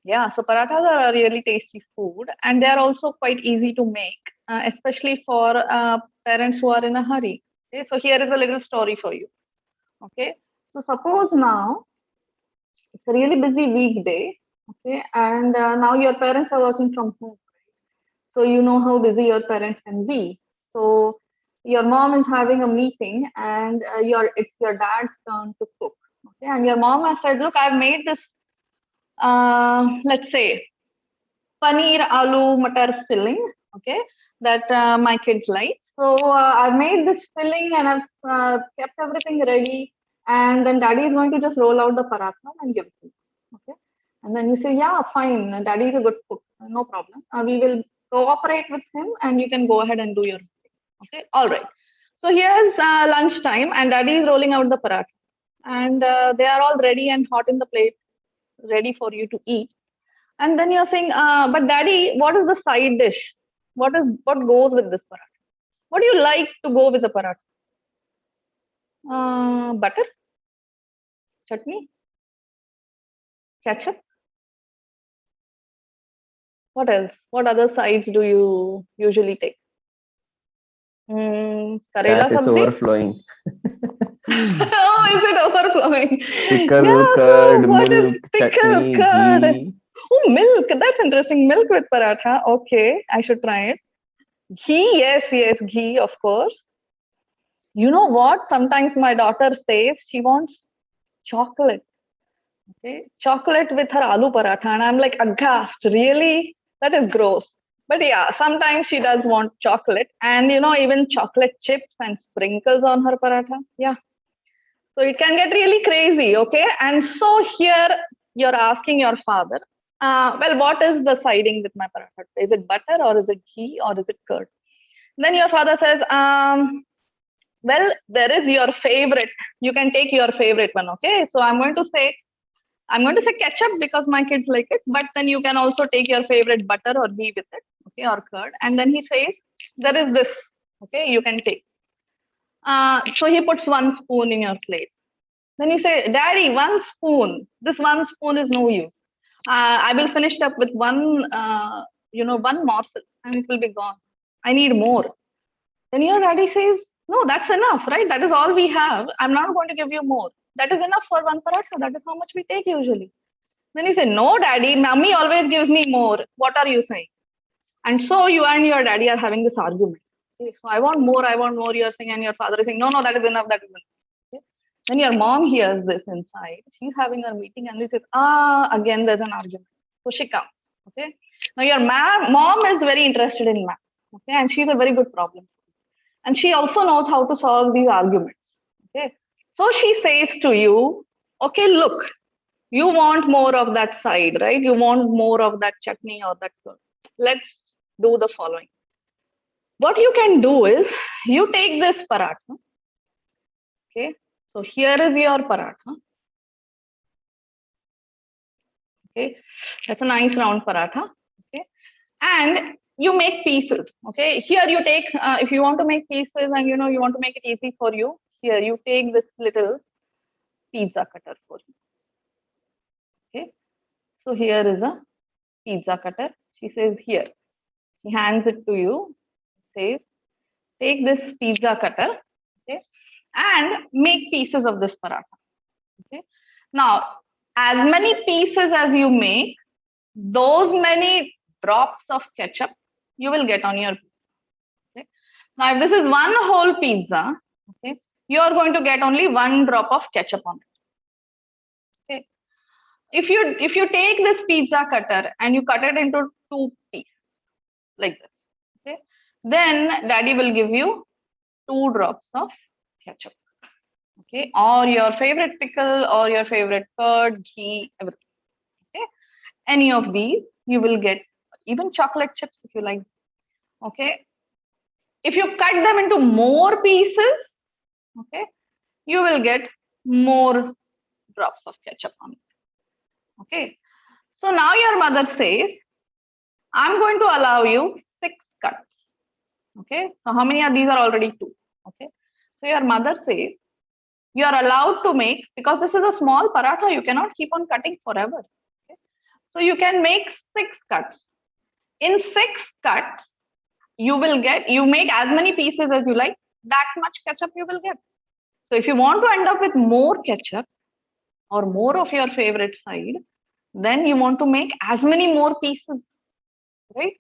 Speaker 1: Yeah. So parathas are a really tasty food, and they are also quite easy to make, especially for parents who are in a hurry. Okay. So here is a little story for you. Okay. So suppose now it's a really busy weekday. Okay, and now your parents are working from home. So you know how busy your parents can be. So your mom is having a meeting, and it's your dad's turn to cook. Okay, and your mom has said, "Look, I've made this. Let's say paneer aloo matar filling. Okay, that my kids like. So I've made this filling, and I've kept everything ready. And then daddy is going to just roll out the paratha and give it to you. Okay, and then you say, yeah, fine. Daddy is a good cook. No problem. We will cooperate with him, and you can go ahead and do your thing. Okay, all right. So here's lunchtime, and daddy is rolling out the paratha, and they are all ready and hot in the plate, ready for you to eat. And then you're saying, but daddy, what is the side dish? What goes with this paratha? What do you like to go with the paratha? Butter, chutney, ketchup. What else? What other sides do you usually take? Karela
Speaker 2: That is
Speaker 1: sabzi?
Speaker 2: overflowing.
Speaker 1: Oh, is it overflowing?
Speaker 2: Pickle,
Speaker 1: Yeah,
Speaker 2: curd,
Speaker 1: so what is
Speaker 2: milk,
Speaker 1: pickle,
Speaker 2: chutney,
Speaker 1: curd?
Speaker 2: ghee.
Speaker 1: Oh, milk. That's interesting. Milk with paratha. Okay, I should try it. Ghee, yes, yes, ghee, of course. You know what? Sometimes my daughter says she wants chocolate. Okay, chocolate with her aloo paratha, and I'm like aghast. Really? That is gross. But yeah, sometimes she does want chocolate, and even chocolate chips and sprinkles on her paratha. Yeah. So it can get really crazy, okay? And so here you're asking your father, well, what is the siding with my paratha? Is it butter or is it ghee or is it curd? Then your father says, well, there is your favorite. You can take your favorite one, okay? So I'm going to say ketchup because my kids like it, but then you can also take your favorite butter or ghee with it, okay, or curd. And then he says, there is this, okay, you can take. So he puts 1 spoon in your plate. Then you say, Daddy, 1 spoon. This 1 spoon is no use. I will finish it up with one morsel and it will be gone. I need more. Then your daddy says, no, that's enough, right? That is all we have. I'm not going to give you more. That is enough for 1 paratha. That is how much we take usually. Then you say, no, daddy, mommy always gives me more. What are you saying? And so you and your daddy are having this argument. Okay, so I want more, you're saying, and your father is saying, no, that is enough, that is enough. Okay. Then your mom hears this inside. She's having her meeting and she says, again, there's an argument. So she comes. Okay. Now your mom is very interested in math. Okay. And she's a very good problem. And she also knows how to solve these arguments. Okay. So she says to you, okay, look, you want more of that side, right? You want more of that chutney or that curd. Let's do the following. What you can do is you take this paratha. Okay. So here is your paratha. Okay. That's a nice round paratha. Okay. And you make pieces. Okay. Here you take, if you want to make pieces and you want to make it easy for you, here you take this little pizza cutter for you. Okay. So here is a pizza cutter. She says here. She hands it to you. Says, take this pizza cutter. Okay. And make pieces of this paratha. Okay. Now, as many pieces as you make, those many drops of ketchup you will get on your pizza. Okay. Now, if this is 1 whole pizza, okay, you are going to get only 1 drop of ketchup on it. Okay. If you take this pizza cutter and you cut it into 2 pieces like this, okay, then daddy will give you 2 drops of ketchup. Okay, or your favorite pickle or your favorite curd, ghee, everything. Okay, any of these you will get, even chocolate chips if you like. Okay. If you cut them into more pieces, okay, you will get more drops of ketchup on it. Okay. So now your mother says, I'm going to allow you 6 cuts. Okay. So how many are these? Are already 2. Okay. So your mother says, you are allowed to make, because this is a small paratha, you cannot keep on cutting forever. Okay? So you can make 6 cuts. In 6 cuts, you make as many pieces as you like, that much ketchup you will get. So if you want to end up with more ketchup or more of your favorite side, then you want to make as many more pieces, right?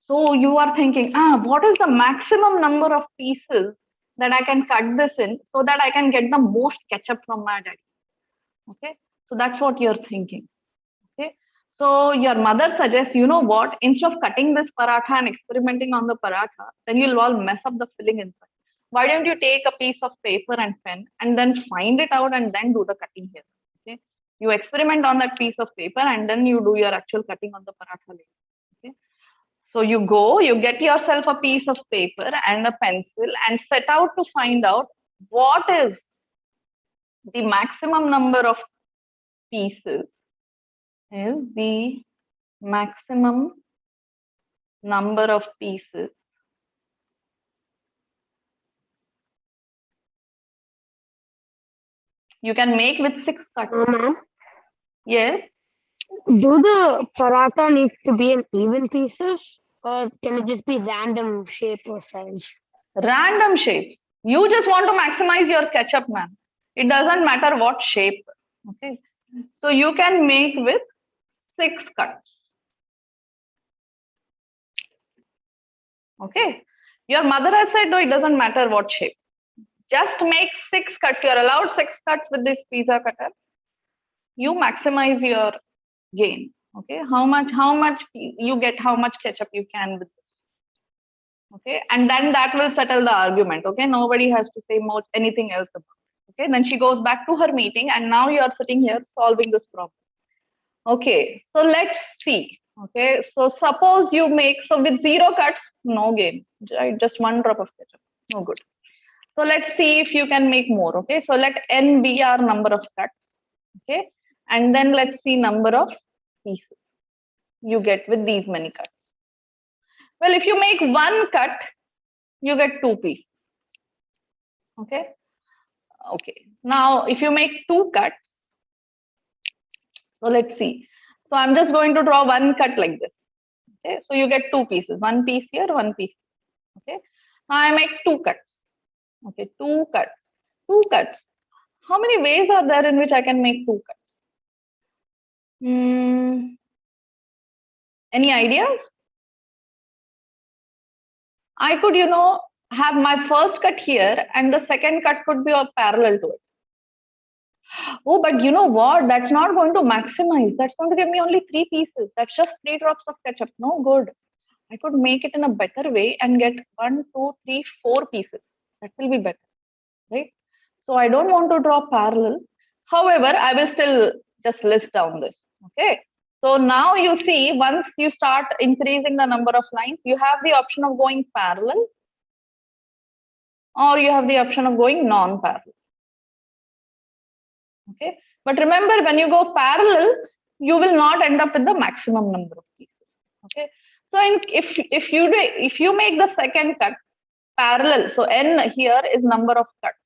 Speaker 1: So you are thinking, what is the maximum number of pieces that I can cut this in so that I can get the most ketchup from my daddy? Okay, so that's what you're thinking. Okay, so your mother suggests, you know what, instead of cutting this paratha and experimenting on the paratha, then you'll all mess up the filling inside. Why don't you take a piece of paper and pen and then find it out and then do the cutting here? Okay, you experiment on that piece of paper and then you do your actual cutting on the paratha later. Okay, so you go, you get yourself a piece of paper and a pencil and set out to find out what is the maximum number of pieces is the maximum number of pieces you can make with 6 cuts.
Speaker 6: Ma'am,
Speaker 1: Yes,
Speaker 6: do the paratha need to be in even pieces, or can it just be random shape or size?
Speaker 1: random shapes. You just want to maximize your ketchup, man. It doesn't matter what shape. Okay, so you can make with 6 cuts. Okay, your mother has said, no, it doesn't matter what shape. Just make 6 cuts. You're allowed 6 cuts with this pizza cutter. You maximize your gain. Okay, how much you get, how much ketchup you can with this. Okay, and then that will settle the argument. Okay, nobody has to say more anything else about it. Okay, then she goes back to her meeting, and now you are sitting here solving this problem. Okay, so let's see. Okay, so suppose you make, so with 0 cuts, no gain, right? Just 1 drop of ketchup, no good. So let's see if you can make more. Okay, so let n be our number of cuts. Okay, and then let's see number of pieces you get with these many cuts. Well, if you make 1 cut, you get 2 pieces. Okay, okay. Now, if you make 2 cuts, so let's see. So I'm just going to draw 1 cut like this. Okay, so you get 2 pieces, 1 piece here, 1 piece. Okay, now I make 2 cuts. Okay, 2 cuts, 2 cuts. How many ways are there in which I can make 2 cuts? Any ideas? I could, have my first cut here and the second cut could be parallel to it. Oh, but you know what? That's not going to maximize. That's going to give me only 3 pieces. That's just 3 drops of ketchup. No good. I could make it in a better way and get 1, 2, 3, 4 pieces. That will be better, right? So I don't want to draw parallel. However, I will still just list down this. Okay. So now you see, once you start increasing the number of lines, you have the option of going parallel or you have the option of going non-parallel. Okay. But remember, when you go parallel, you will not end up with the maximum number of pieces. Okay. So if you make the second cut parallel, so n here is number of cuts.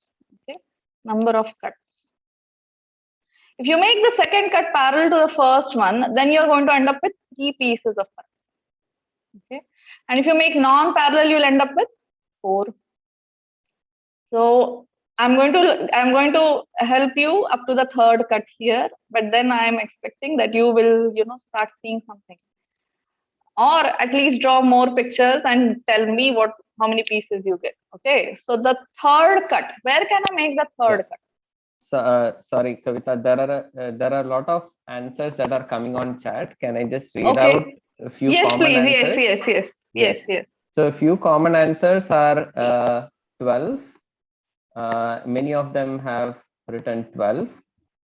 Speaker 1: Okay. Number of cuts. If you make the second cut parallel to the first one, then you're going to end up with 3 pieces of cut. Okay. And if you make non-parallel, you'll end up with 4. So I'm going to help you up to the third cut here, but then I am expecting that you will, start seeing something, or at least draw more pictures and tell me how many pieces you get. Okay. So the third cut, where can I make the third cut?
Speaker 2: So, sorry, Kavita, there are a lot of answers that are coming on chat. Can I just read out a few common answers?
Speaker 1: Yes.
Speaker 2: So a few common answers are 12. Many of them have written 12.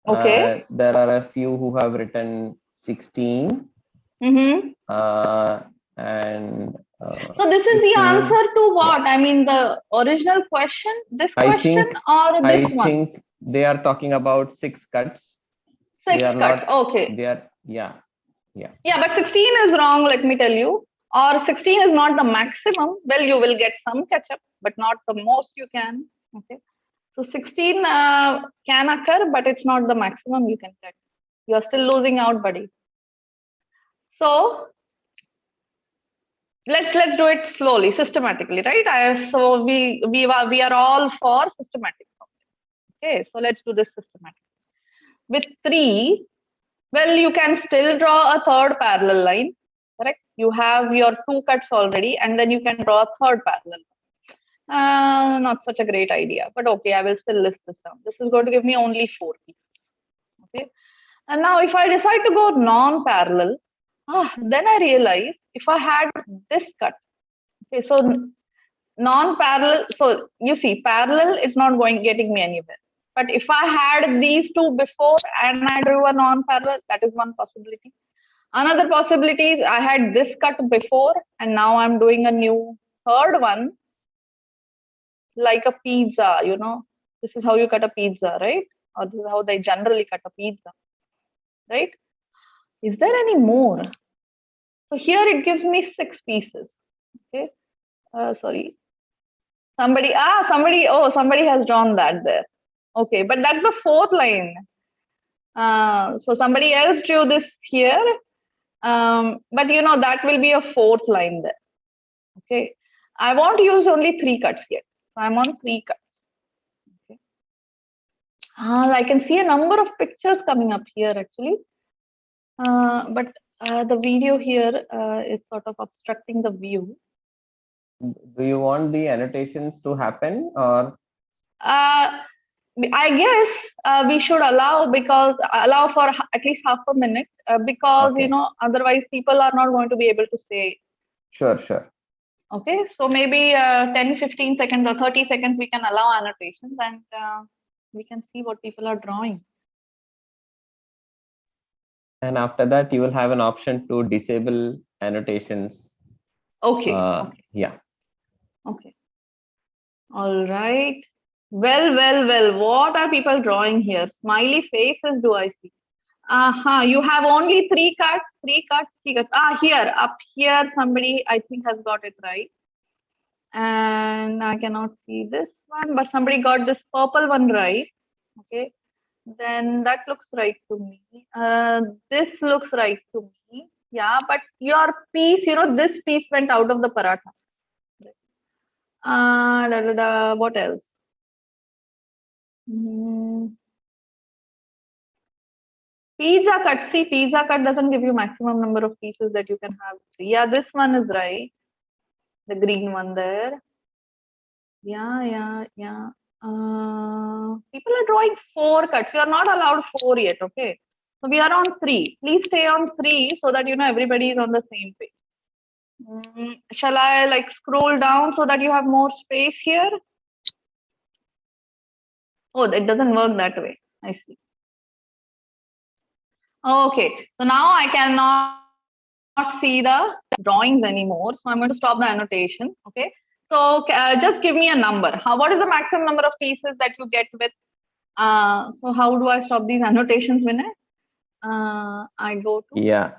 Speaker 1: Okay.
Speaker 2: There are a few who have written 16.
Speaker 1: Mm-hmm.
Speaker 2: And
Speaker 1: So this is the
Speaker 2: 15,
Speaker 1: answer to what? I mean, the original question, this
Speaker 2: I
Speaker 1: question,
Speaker 2: think-
Speaker 1: or
Speaker 2: I
Speaker 1: this one?
Speaker 2: think they are talking about 6 cuts.
Speaker 1: 6
Speaker 2: they are
Speaker 1: cuts. Okay.
Speaker 2: They are, yeah.
Speaker 1: Yeah, but 16 is wrong, let me tell you. Or 16 is not the maximum. Well, you will get some catch up, but not the most you can. Okay. So 16 can occur, but it's not the maximum you can get. You're still losing out, buddy. So let's do it slowly, systematically, right? So we are all for systematic. Okay, so let's do this systematically. With 3, well, you can still draw a third parallel line, correct? You have your 2 cuts already, and then you can draw a third parallel line. Not such a great idea, but okay, I will still list this down. This is going to give me only 4 pieces. Okay, and now if I decide to go non-parallel, then I realize if I had this cut, okay, so non-parallel, so you see, parallel is not getting me anywhere. But if I had these 2 before and I drew a non-parallel, that is one possibility. Another possibility is I had this cut before and now I'm doing a new third one, like a pizza, you know. This is how you cut a pizza, right? Or this is how they generally cut a pizza, right? Is there any more? So here it gives me 6 pieces. Okay. Sorry. Somebody has drawn that there. Okay, but that's the 4th line. So somebody else drew this here. But you know, that will be a 4th line there. Okay. I want to use only 3 cuts here. So I'm on 3 cuts. Okay. I can see a number of pictures coming up here actually. But the video here is sort of obstructing the view.
Speaker 2: Do you want the annotations to happen, or?
Speaker 1: I guess we should allow for at least half a minute because
Speaker 2: Okay.
Speaker 1: you know, otherwise people are not going to be able to stay.
Speaker 2: Sure.
Speaker 1: Okay, so maybe 10, 15 seconds or 30 seconds we can allow annotations, and we can see what people are drawing.
Speaker 2: And after that, you will have an option to disable annotations.
Speaker 1: Okay.
Speaker 2: Yeah.
Speaker 1: Okay. All right. Well. What are people drawing here? Smiley faces do I see? You have only 3 cuts. 3 cuts. Here, up here, somebody I think has got it right. And I cannot see this one, but somebody got this purple one right. Okay. Then that looks right to me. This looks right to me. Yeah, but your piece, you know, this piece went out of the paratha. What else? Pizza cut. See, pizza cut doesn't give you maximum number of pieces that you can have. Yeah, this one is right. The green one there. Yeah. People are drawing 4 cuts. You are not allowed 4 yet, okay? So we are on 3. Please stay on 3 so that you know everybody is on the same page. Shall I like scroll down so that you have more space here? Oh, it doesn't work that way. I see. Okay, so now I cannot see the drawings anymore. So I'm going to stop the annotation. Okay. So just give me a number. What is the maximum number of pieces that you get with? So how do I stop these annotations, Vinay? I go to.
Speaker 2: Yeah.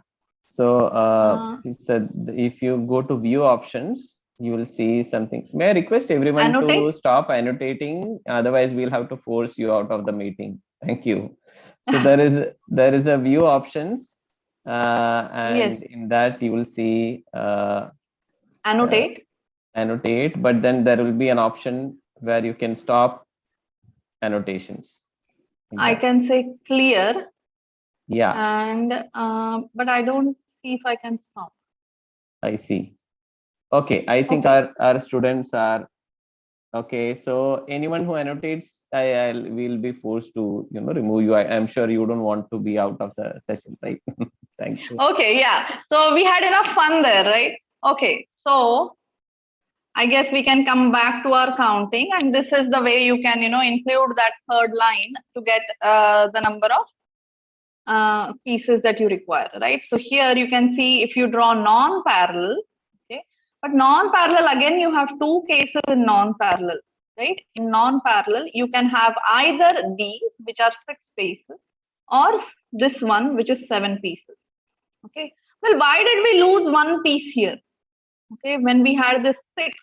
Speaker 2: So he said if you go to view options, you will see something. May I request everyone to stop annotating? Otherwise, we'll have to force you out of the meeting. Thank you. So there is a view options, and
Speaker 1: yes.
Speaker 2: in that you will see
Speaker 1: annotate.
Speaker 2: Annotate, but then there will be an option where you can stop annotations.
Speaker 1: I can say clear.
Speaker 2: Yeah.
Speaker 1: And but I don't see if I can stop.
Speaker 2: I see. Okay, I think our students are okay. So anyone who annotates, I will be forced to remove you. I'm sure you don't want to be out of the session, right? Thank you.
Speaker 1: Okay, yeah. So we had enough fun there, right? Okay, so I guess we can come back to our counting, and this is the way you can include that third line to get the number of pieces that you require, right? So here you can see if you draw non-parallel, okay, But non-parallel, again, you have two cases in non-parallel, right? In non-parallel, you can have either these, which are 6 pieces, or this one, which is 7 pieces. Okay. Well, why did we lose 1 piece here? Okay, when we had this 6,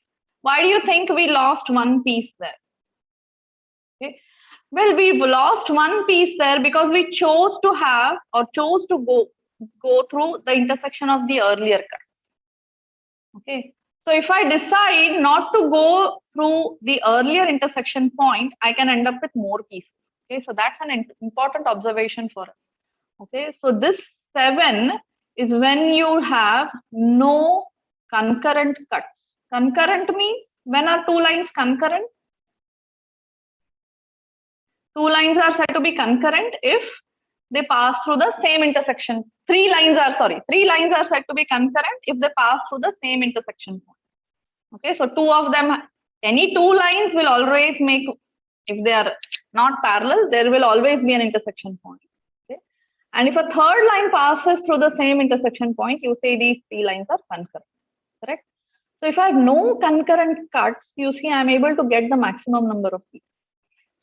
Speaker 1: why do you think we lost 1 piece there? Okay. Well, we've lost 1 piece there because we chose to have or chose to go through the intersection of the earlier cut. Okay. So if I decide not to go through the earlier intersection point, I can end up with more pieces. Okay. So that's an important observation for us. Okay. So this 7 is when you have no concurrent cuts. Concurrent means when are 2 lines concurrent? 2 lines are said to be concurrent if they pass through the same intersection. 3 lines are said to be concurrent if they pass through the same intersection point. Okay, so 2 of them, any 2 lines will always make, if they are not parallel, there will always be an intersection point. Okay, and if a third line passes through the same intersection point, you say these 3 lines are concurrent. Correct? So if I have no concurrent cuts, you see I am able to get the maximum number of pieces.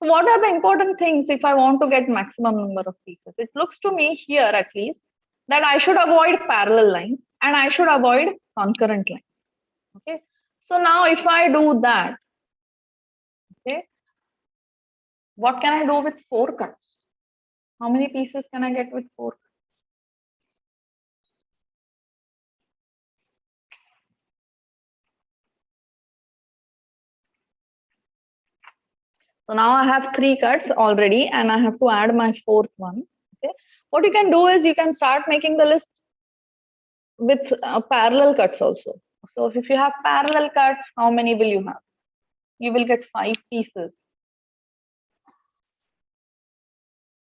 Speaker 1: So what are the important things if I want to get maximum number of pieces? It looks to me here at least that I should avoid parallel lines and I should avoid concurrent lines. Okay. So now if I do that, okay, what can I do with 4 cuts? How many pieces can I get with 4 cuts? So now I have 3 cuts already and I have to add my 4th one. Okay. What you can do is you can start making the list with parallel cuts also. So if you have parallel cuts, how many will you have? You will get 5 pieces.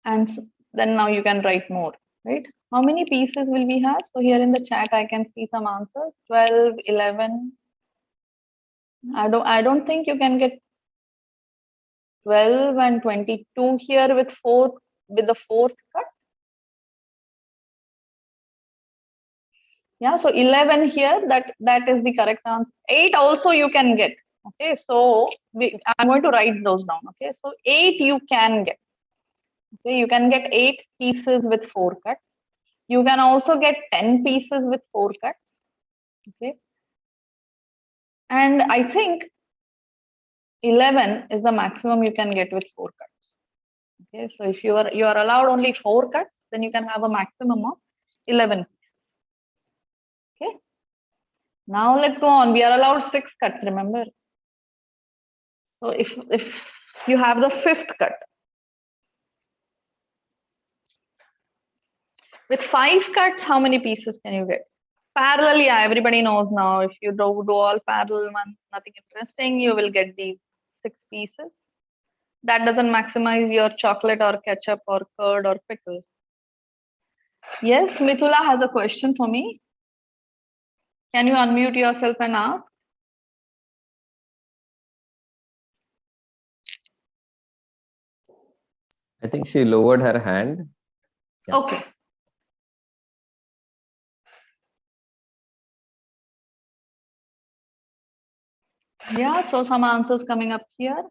Speaker 1: And then now you can write more, right? How many pieces will we have? So here in the chat, I can see some answers, 12, 11. I don't think you can get 12 and 22 here with the 4th cut. Yeah, so 11 here, that is the correct answer. 8 also you can get. Okay, so I'm going to write those down. Okay, so 8 you can get. Okay, you can get 8 pieces with 4 cuts. You can also get 10 pieces with 4 cuts. Okay, and I think 11 is the maximum you can get with 4 cuts. Okay, so if you are allowed only 4 cuts, then you can have a maximum of 11 pieces. Okay. Now let's go on. We are allowed 6 cuts, remember? So if you have the 5th cut, with 5 cuts, how many pieces can you get? Parallel, yeah, everybody knows now. If you do all parallel ones, nothing interesting, you will get these 6 pieces. That doesn't maximize your chocolate or ketchup or curd or pickle. Yes, Mithula has a question for me. Can you unmute yourself and ask?
Speaker 2: I think she lowered her hand. Yeah.
Speaker 1: Okay. Yeah, so some answers coming up here.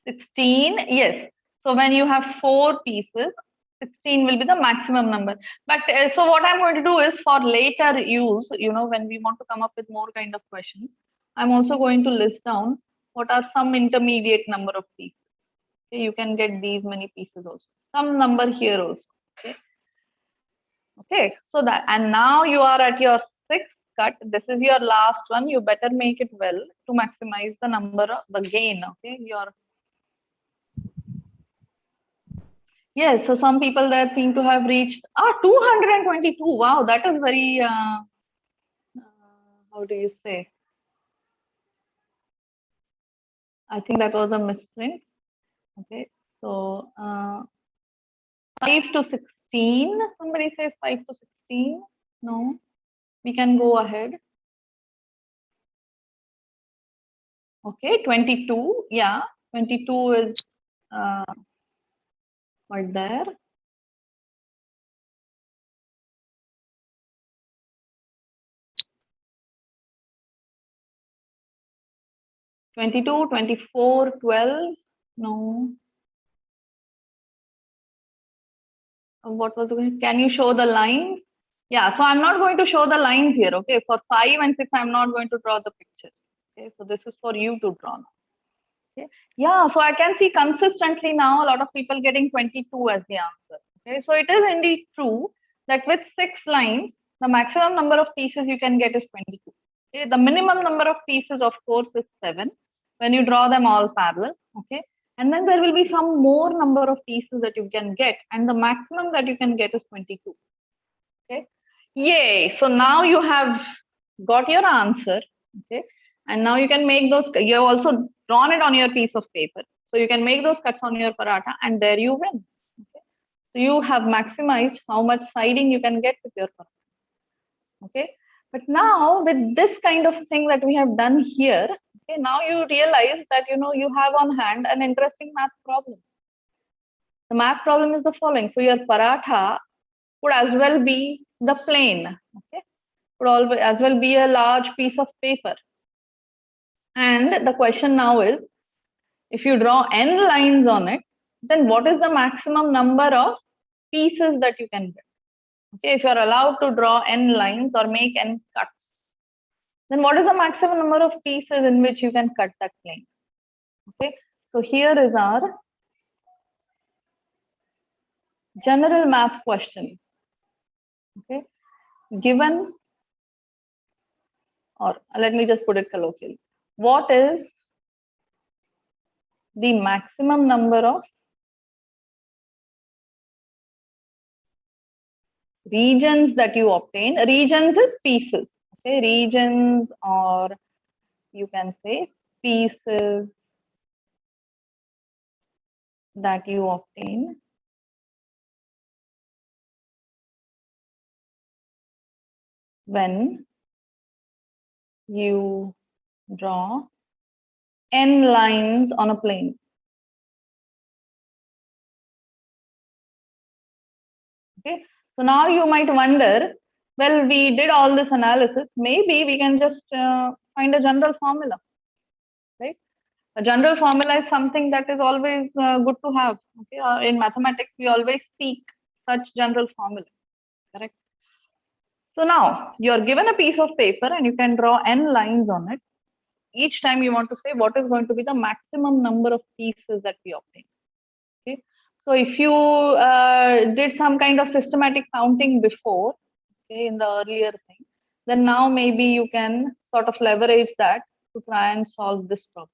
Speaker 1: 16, yes. So when you have 4 pieces, 16 will be the maximum number. But so what I'm going to do is for later use, when we want to come up with more kind of questions, I'm also going to list down what are some intermediate number of pieces. Okay, you can get these many pieces also. Some number here also. Okay. Okay, so that, and now you are at your 6th cut. This is your last one. You better make it well to maximize the number of the gain. Okay, yes. So some people there seem to have reached 222. Wow, that is very how do you say? I think that was a misprint. Okay, so 5 to 16. Somebody says 5 to 16. No, we can go ahead. Okay, 22. Yeah, 22 is right there. 22, 24, 12. No. What was it? Can you show the lines? Yeah, so I'm not going to show the lines here. Okay, for 5 and 6, I'm not going to draw the picture. Okay, so this is for you to draw now. Okay. Yeah, so I can see consistently now a lot of people getting 22 as the answer. Okay, so it is indeed true that with 6 lines, the maximum number of pieces you can get is 22. Okay, the minimum number of pieces, of course, is 7 when you draw them all parallel. Okay, and then there will be some more number of pieces that you can get, and the maximum that you can get is 22. Okay, yay! So now you have got your answer. Okay, and now you can make those. You have also drawn it on your piece of paper, so you can make those cuts on your paratha, and there you win. Okay, so you have maximized how much siding you can get with your paratha. Okay, but now with this kind of thing that we have done here, okay, now you realize that you have on hand an interesting math problem. The math problem is the following. So your paratha could as well be the plane. Okay, could always as well be a large piece of paper. And the question now is, if you draw n lines on it, then what is the maximum number of pieces that you can get? Okay, if you are allowed to draw n lines or make n cuts, then what is the maximum number of pieces in which you can cut that plane? Okay, so here is our general math question. Okay, given, or let me just put it colloquially, what is the maximum number of regions that you obtain? Regions is pieces. Okay, regions, or you can say pieces that you obtain when you draw n lines on a plane. Okay, so now you might wonder, well, we did all this analysis, maybe we can just find a general formula, right? A general formula is something that is always good to have. Okay, in mathematics, we always seek such general formula, correct? So now you're given a piece of paper and you can draw n lines on it. Each time you want to say what is going to be the maximum number of pieces that we obtain. Okay, so if you did some kind of systematic counting before, okay, in the earlier thing, then now maybe you can sort of leverage that to try and solve this problem.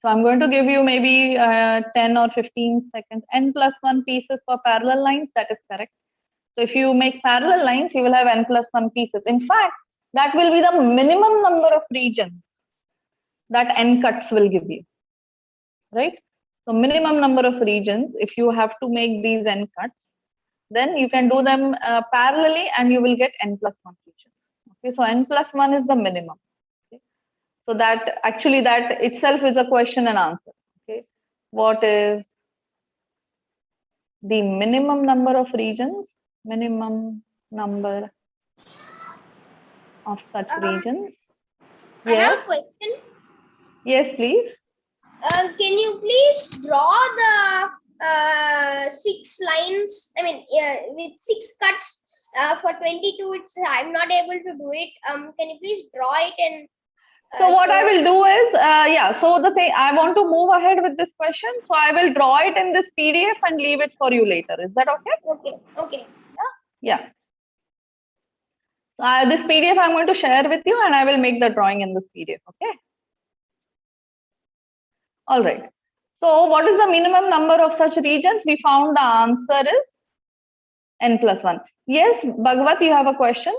Speaker 1: So I'm going to give you maybe 10 or 15 seconds. N plus 1 pieces for parallel lines, that is correct. So if you make parallel lines, you will have n plus 1 pieces. In fact, that will be the minimum number of regions that n cuts will give you, right? So minimum number of regions, if you have to make these n cuts, then you can do them parallelly and you will get n plus 1 regions. Okay, so n plus 1 is the minimum. Okay? So that actually that itself is a question and answer. Okay, what is the minimum number of regions? Minimum number of such regions.
Speaker 7: I have
Speaker 1: Yes.
Speaker 7: a question.
Speaker 1: Yes, please.
Speaker 7: Can you please draw the 6 lines? I mean, with 6 cuts for 22. I'm not able to do it. Can you please draw it and?
Speaker 1: So what I will do is, yeah. So the thing, I want to move ahead with this question. So I will draw it in this PDF and leave it for you later. Is that okay?
Speaker 7: Okay. Okay.
Speaker 1: Yeah. So this PDF I'm going to share with you, and I will make the drawing in this PDF. Okay. All right. So what is the minimum number of such regions? We found the answer is n plus 1. Yes, Bhagavat, you have a question?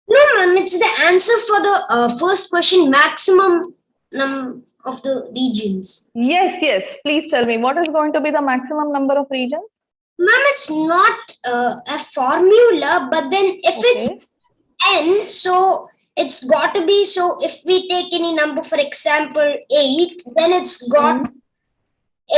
Speaker 8: No, ma'am, it's the answer for the first question, maximum number of the regions.
Speaker 1: Yes, yes. Please tell me, what is going to be the maximum number of regions?
Speaker 8: Ma'am, it's not a formula, but then if it's n, so it's got to be, so if we take any number, for example, 8, then it's got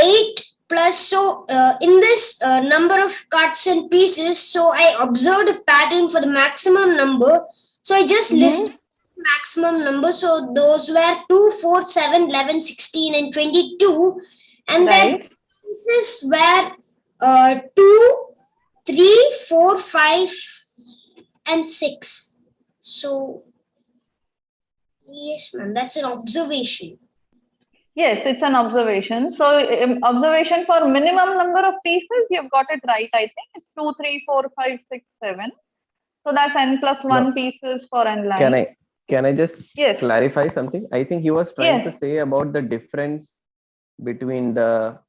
Speaker 8: 8 plus, so in this number of cuts and pieces, so I observed a pattern for the maximum number. So I just listed maximum numbers. So those were 2, 4, 7, 11, 16, and 22. And then pieces were 2, 3, 4, 5, and 6. So yes, ma'am, that's an observation.
Speaker 1: Yes, it's an observation. So observation for minimum number of pieces, you've got it right, I think. It's 2, 3, 4, 5, 6, 7. So that's n plus 1 pieces for n line.
Speaker 2: Can I just clarify something? I think he was trying to say about the difference between the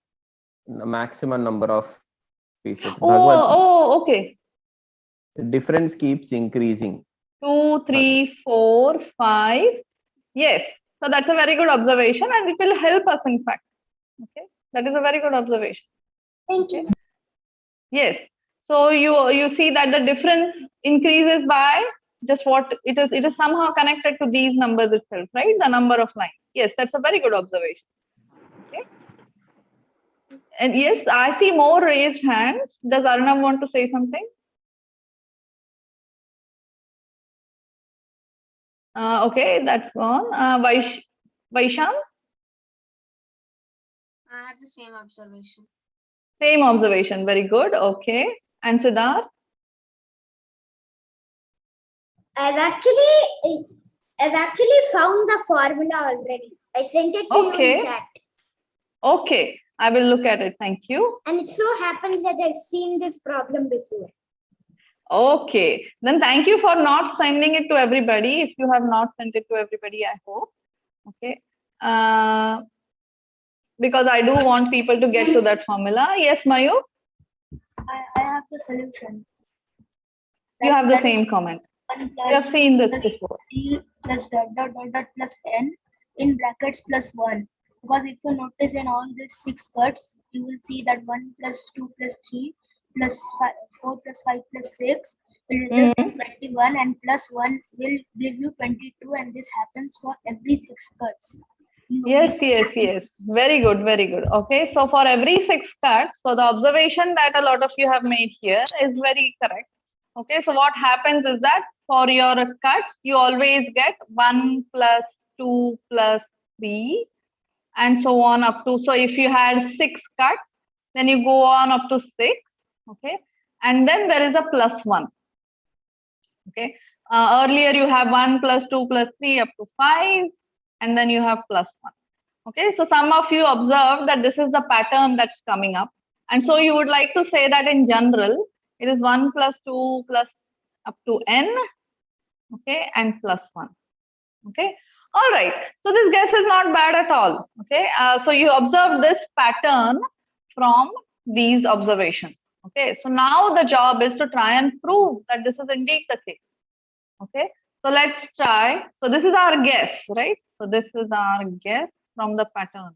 Speaker 2: maximum number of pieces.
Speaker 1: Okay.
Speaker 2: The difference keeps increasing.
Speaker 1: 2, 3, 4, 5. Yes. So that's a very good observation, and it will help us, in fact. Okay. That is a very good observation.
Speaker 8: Thank you.
Speaker 1: Yes. So you see that the difference increases by just what it is. It is somehow connected to these numbers itself, right? The number of lines. Yes, that's a very good observation. Okay. And yes, I see more raised hands. Does Arnav want to say something? Okay, that's gone. Vaisham?
Speaker 5: I had the same observation.
Speaker 1: Same observation. Very good. Okay. And Siddharth?
Speaker 7: I've actually found the formula already. I sent it to you in chat.
Speaker 1: Okay. I will look at it. Thank you.
Speaker 7: And it so happens that I've seen this problem before.
Speaker 1: Okay. Then thank you for not sending it to everybody. If you have not sent it to everybody, I hope. Okay. Because I do want people to get to that formula. Yes, Mayu?
Speaker 9: I have the solution.
Speaker 1: You have the same comment. You have seen this before.
Speaker 9: 3 plus dot dot dot dot plus n in brackets plus 1. Because if you notice in all these 6 cuts, you will see that 1 plus 2 plus 3 plus 5, 4 plus 5 plus 6 will result in 21, and plus 1 will give you 22, and this happens for every 6 cuts.
Speaker 1: Yes. Very good. Okay, so for every 6 cuts, so the observation that a lot of you have made here is very correct. Okay, so what happens is that for your cuts, you always get 1 plus 2 plus 3 and so on up to, so if you had 6 cuts, then you go on up to 6, okay, and then there is a plus 1. Okay, earlier you have 1 plus 2 plus 3 up to 5, and then you have plus 1. Okay, so some of you observe that this is the pattern that's coming up, and so you would like to say that in general it is 1 plus 2 plus up to n, okay, and plus 1. Okay, all right, so this guess is not bad at all. Okay, so you observe this pattern from these observations. Okay, so now the job is to try and prove that this is indeed the case. Okay, so let's try. So this is our guess, right? So this is our guess from the pattern.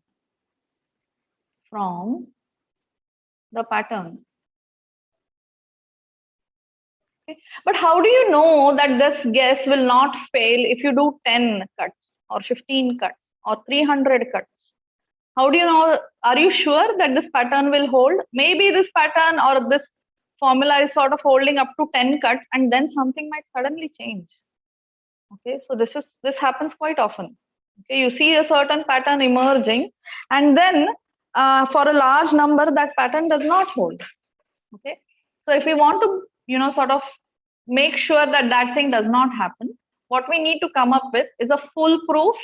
Speaker 1: From the pattern. Okay. But how do you know that this guess will not fail if you do 10 cuts or 15 cuts or 300 cuts? How do you know? Are you sure that this pattern will hold? Maybe this pattern or this formula is sort of holding up to 10 cuts, and then something might suddenly change. Okay, so this happens quite often. Okay, you see a certain pattern emerging, and then for a large number that pattern does not hold. Okay, so if we want to sort of make sure that that thing does not happen, what we need to come up with is a foolproof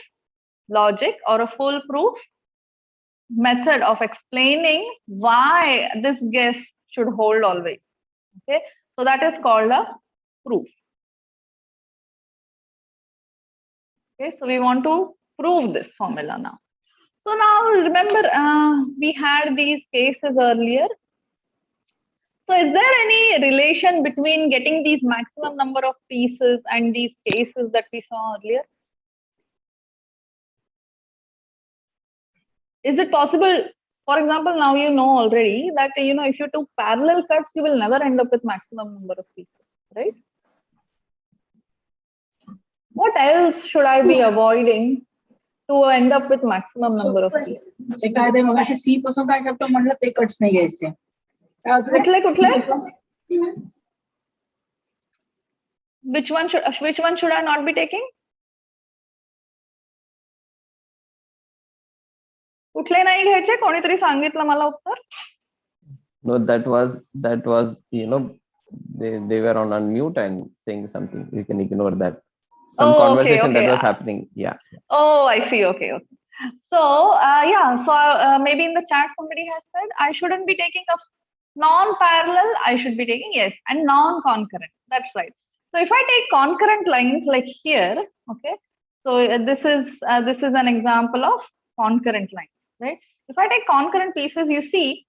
Speaker 1: logic or a foolproof method of explaining why this guess should hold always. Okay, so that is called a proof. Okay, so we want to prove this formula now. So now remember, we had these cases earlier. So is there any relation between getting these maximum number of pieces and these cases that we saw earlier? Is it possible, for example, now you know already that if you do parallel cuts, you will never end up with maximum number of pieces, right? What else should I be avoiding to end up with maximum number of pieces?
Speaker 10: C पासून काय शकतो म्हटलं ते cuts नाही घ्यायचे.
Speaker 1: कुठले which one should I not be taking? कुठले नाही घ्यायचे? कोणीतरी सांगितलं मला उत्तर?
Speaker 2: No, that was they were on unmute and saying something. You can ignore that. Some conversation that was happening. Yeah.
Speaker 1: Oh, I see. Okay. So maybe in the chat somebody has said I shouldn't be taking a non-parallel. I should be taking and non-concurrent. That's right. So if I take concurrent lines like here, okay. So this is an example of concurrent line, right? If I take concurrent pieces, you see,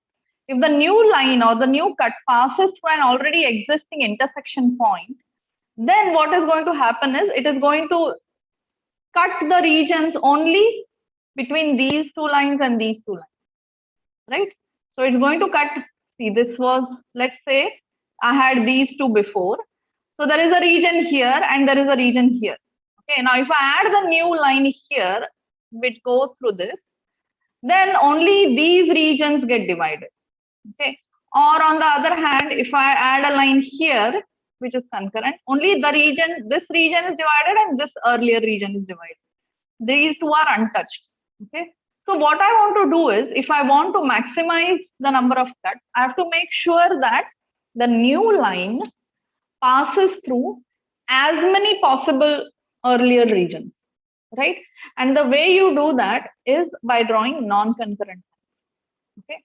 Speaker 1: if the new line or the new cut passes through an already existing intersection point, then what is going to happen is it is going to cut the regions only between these two lines and these two lines, right? So it's going to cut, see, this was, let's say, I had these two before. So there is a region here and there is a region here. Okay, now if I add the new line here, which goes through this, then only these regions get divided. Okay, or on the other hand, if I add a line here, which is concurrent, only the region, this region is divided and this earlier region is divided. These two are untouched. Okay, so what I want to do is, if I want to maximize the number of cuts, I have to make sure that the new line passes through as many possible earlier regions, right? And the way you do that is by drawing non-concurrent. Okay,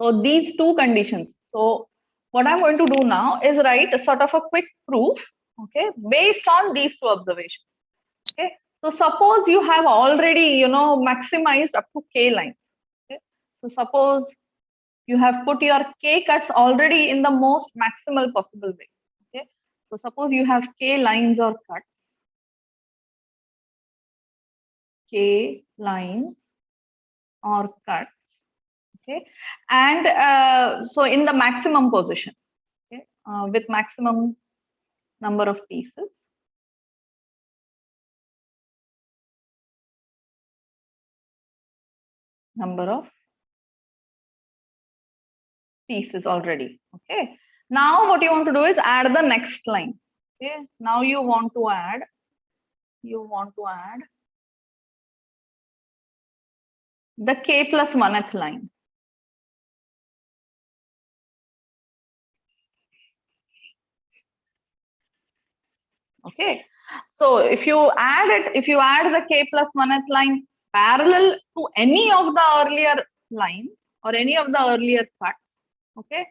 Speaker 1: so these two conditions. So what I'm going to do now is write a sort of a quick proof, okay, based on these two observations. Okay, so suppose you have already, maximized up to k lines. Okay, so suppose you have put your k cuts already in the most maximal possible way. Okay, so suppose you have k lines or cuts, k lines or cuts. Okay, and so in the maximum position, okay, with maximum number of pieces. Number of pieces already. Okay, now what you want to do is add the next line. Okay, now you want to add the k plus 1th line. Okay, so if you add the k plus 1th line parallel to any of the earlier lines or any of the earlier cuts, okay,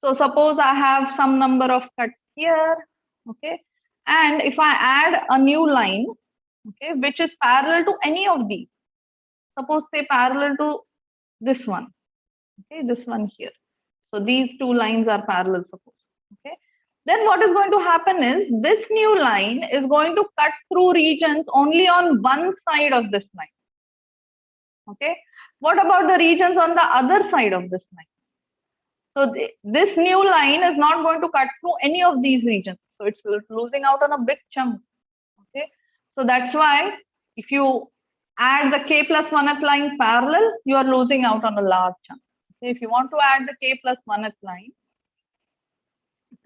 Speaker 1: so suppose I have some number of cuts here, okay, and if I add a new line, okay, which is parallel to any of these, suppose say parallel to this one, okay, this one here, so these two lines are parallel, suppose, okay, then what is going to happen is this new line is going to cut through regions only on one side of this line. Okay, what about the regions on the other side of this line? So this new line is not going to cut through any of these regions, so it's losing out on a big chunk. Okay, so that's why if you add the k plus 1th line parallel, you are losing out on a large chunk. Okay, if you want to add the k plus 1th line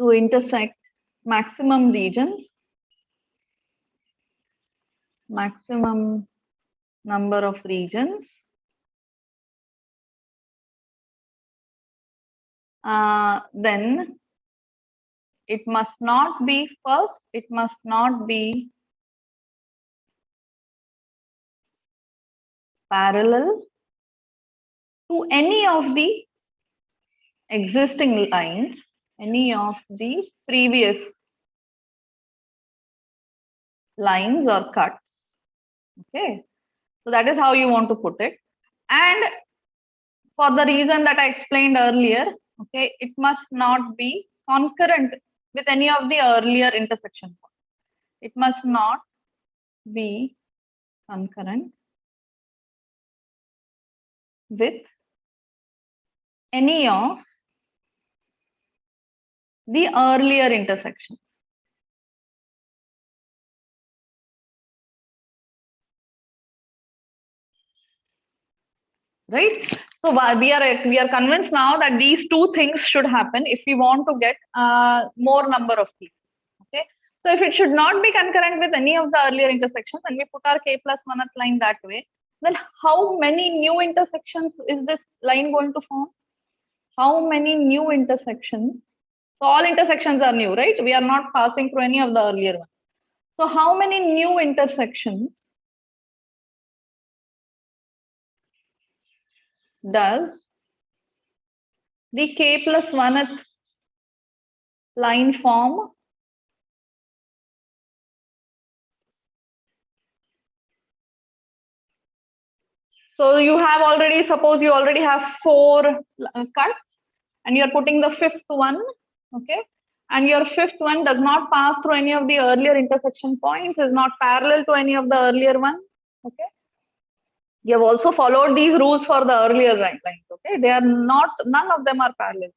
Speaker 1: to intersect maximum regions, maximum number of regions, then it must not be parallel to any of the existing lines, any of the previous lines or cuts. Okay, so that is how you want to put it. And for the reason that I explained earlier, okay, it must not be concurrent with any of the earlier intersection points. It must not be concurrent with any of the earlier intersection. Right? So we are convinced now that these two things should happen if we want to get more number of pieces. Okay. So if it should not be concurrent with any of the earlier intersections and we put our k plus 1th line that way, then how many new intersections is this line going to form? How many new intersections? So all intersections are new, right? We are not passing through any of the earlier ones. So how many new intersections does the k plus 1th line form? So you have already, suppose you already have 4 cuts and you're putting the 5th one, okay? And your 5th one does not pass through any of the earlier intersection points, is not parallel to any of the earlier one, okay? You have also followed these rules for the earlier lines, okay? They are not, none of them are parallel.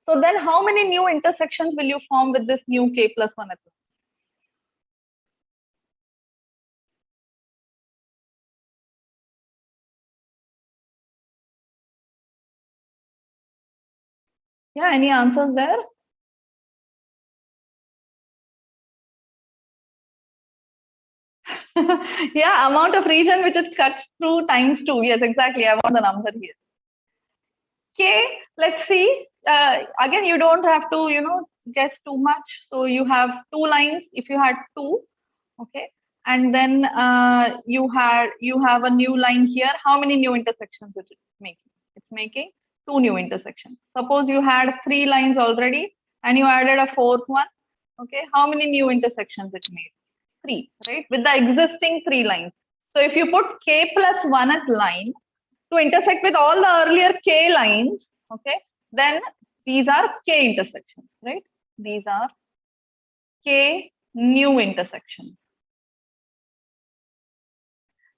Speaker 1: So then how many new intersections will you form with this new k plus 1th line? Yeah, any answers there? Yeah, amount of region which is cut through times 2. Yes, exactly. I want the number here. Okay, let's see. Again, you don't have to, guess too much. So you have 2 lines. If you had 2, okay, and then you have a new line here. How many new intersections is it making? It's making 2 new intersections. Suppose you had 3 lines already, and you added a 4th one. Okay, how many new intersections it made? 3, right? With the existing 3 lines. So if you put k plus 1th line to intersect with all the earlier k lines, okay, then these are k intersections, right? These are k new intersections.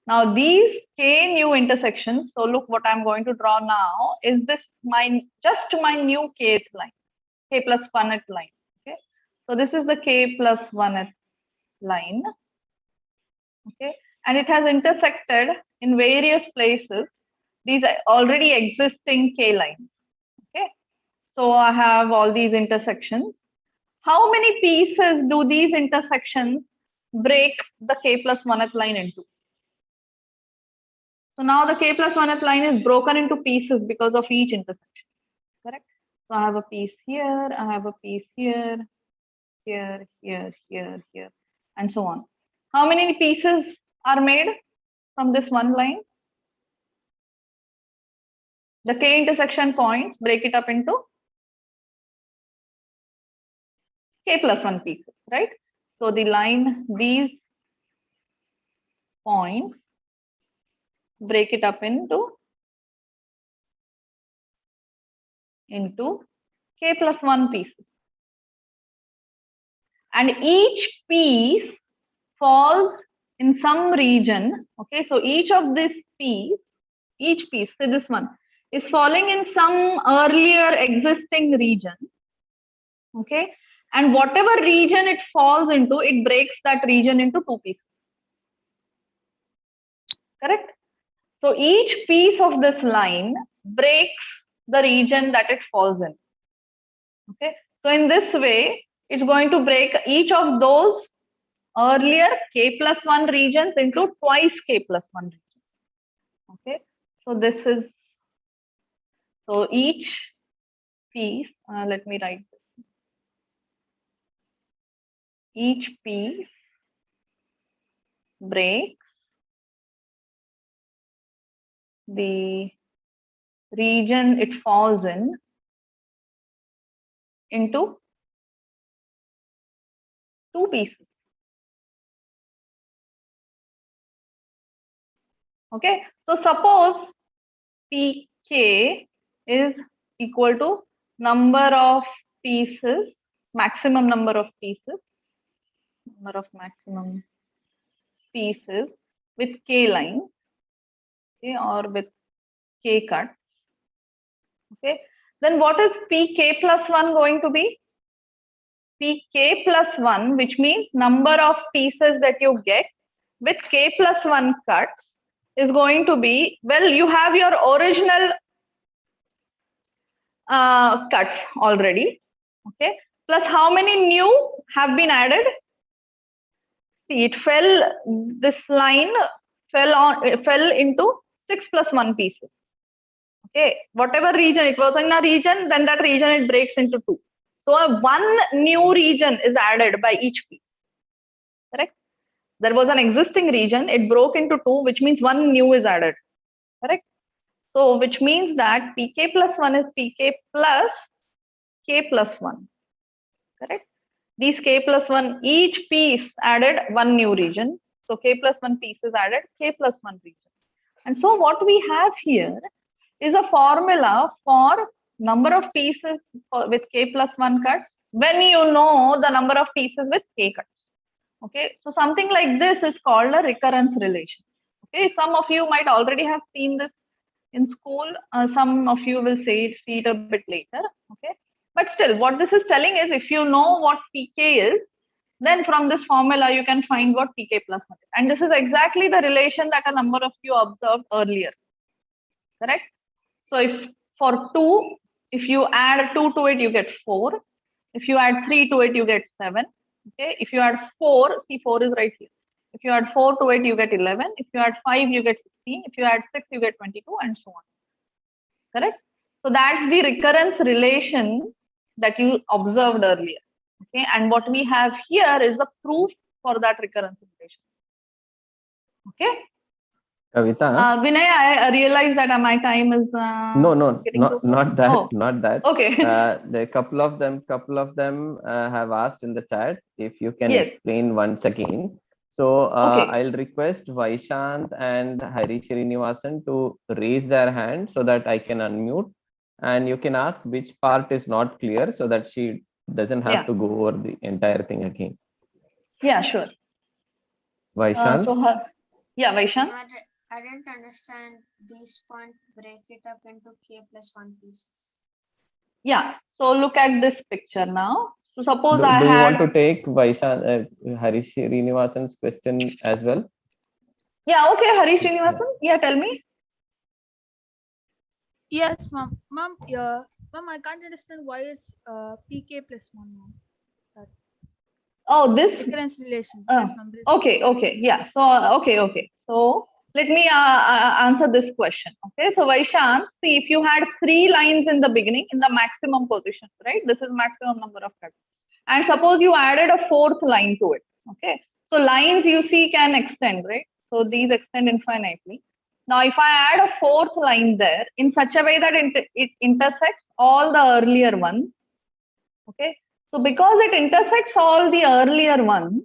Speaker 1: Now these k new intersections, so look what I'm going to draw now is this just my new kth line, k plus 1th line, okay? So this is the k plus 1th line, okay, and it has intersected in various places these are already existing k lines, okay? So I have all these intersections. How many pieces do these intersections break the k plus 1th line into? So now the k plus 1th line is broken into pieces because of each intersection, correct? So I have a piece here, I have a piece here, here, here, here, here, and so on. How many pieces are made from this one line? The k intersection points break it up into k plus 1 pieces, right? So the line, these points break it up into k plus 1 pieces. And each piece falls in some region, okay? So each of this piece, say this one, is falling in some earlier existing region, okay? And whatever region it falls into, it breaks that region into 2 pieces, correct? So each piece of this line breaks the region that it falls in, okay? So in this way, it's going to break each of those earlier k plus 1 regions into twice k plus 1 regions, okay? So this is, so each piece, let me write this. Each piece breaks the region it falls in into 2 pieces. Okay, so suppose pk is equal to number of pieces, maximum number of pieces, with k lines, okay, or with k cuts, okay, then what is pk plus 1 going to be? Pk plus 1, which means number of pieces that you get with k plus 1 cuts, is going to be, well, you have your original cuts already, okay? plus how many new have been added? See, this line fell into 6 plus 1 pieces. Okay, whatever region it was in a region, then that region it breaks into 2. So one new region is added by each piece. Correct? There was an existing region, it broke into 2, which means one new is added. Correct? So which means that pk plus 1 is pk plus k plus 1. Correct? These k plus 1, each piece added one new region. So k plus 1 pieces added k plus 1 region. And so what we have here is a formula for number of pieces with k plus 1 cuts when you know the number of pieces with k cuts. Okay, so something like this is called a recurrence relation. Okay, some of you might already have seen this in school. Some of you will see it a bit later. Okay, but still, what this is telling is if you know what pk is, then from this formula you can find what pk plus 1 is. And this is exactly the relation that a number of you observed earlier. Correct? So if for 2, if you add 2 to it, you get 4. If you add 3 to it, you get 7. Okay. If you add 4, see 4 is right here. If you add 4 to it, you get 11. If you add 5, you get 16. If you add 6, you get 22, and so on. Correct? So that's the recurrence relation that you observed earlier. Okay. And what we have here is the proof for that recurrence relation. Okay.
Speaker 2: Kavita?
Speaker 1: Vinay, I realize that my time is
Speaker 2: No, not that.
Speaker 1: Oh.
Speaker 2: Not that.
Speaker 1: Okay.
Speaker 2: The couple of them have asked in the chat if you can explain once again. So I'll request Vaishant and Hari Srinivasan to raise their hand so that I can unmute, and you can ask which part is not clear so that she doesn't have to go over the entire thing again.
Speaker 1: Yeah, sure.
Speaker 2: Vaishant?
Speaker 1: Vaishant.
Speaker 11: I didn't understand this point. Break it up into k plus 1 pieces.
Speaker 1: Yeah. So look at this picture now. So suppose
Speaker 2: do you want to take Vaishant, Harish Srinivasan's question as well?
Speaker 1: Yeah. Okay, Harish Srinivasan. Yeah, tell me.
Speaker 12: Yes, ma'am. Ma'am, I can't understand why it's pk plus 1, ma'am.
Speaker 1: Oh, this
Speaker 12: recurrence relation. Yes, ma'am.
Speaker 1: Okay. Yeah. So okay. So let me answer this question. Okay. So Vaishant, see, if you had 3 lines in the beginning in the maximum position, right? This is maximum number of cuts. And suppose you added a 4th line to it. Okay. So lines you see can extend, right? So these extend infinitely. Now, if I add a 4th line there in such a way that it intersects all the earlier ones. Okay. So because it intersects all the earlier ones,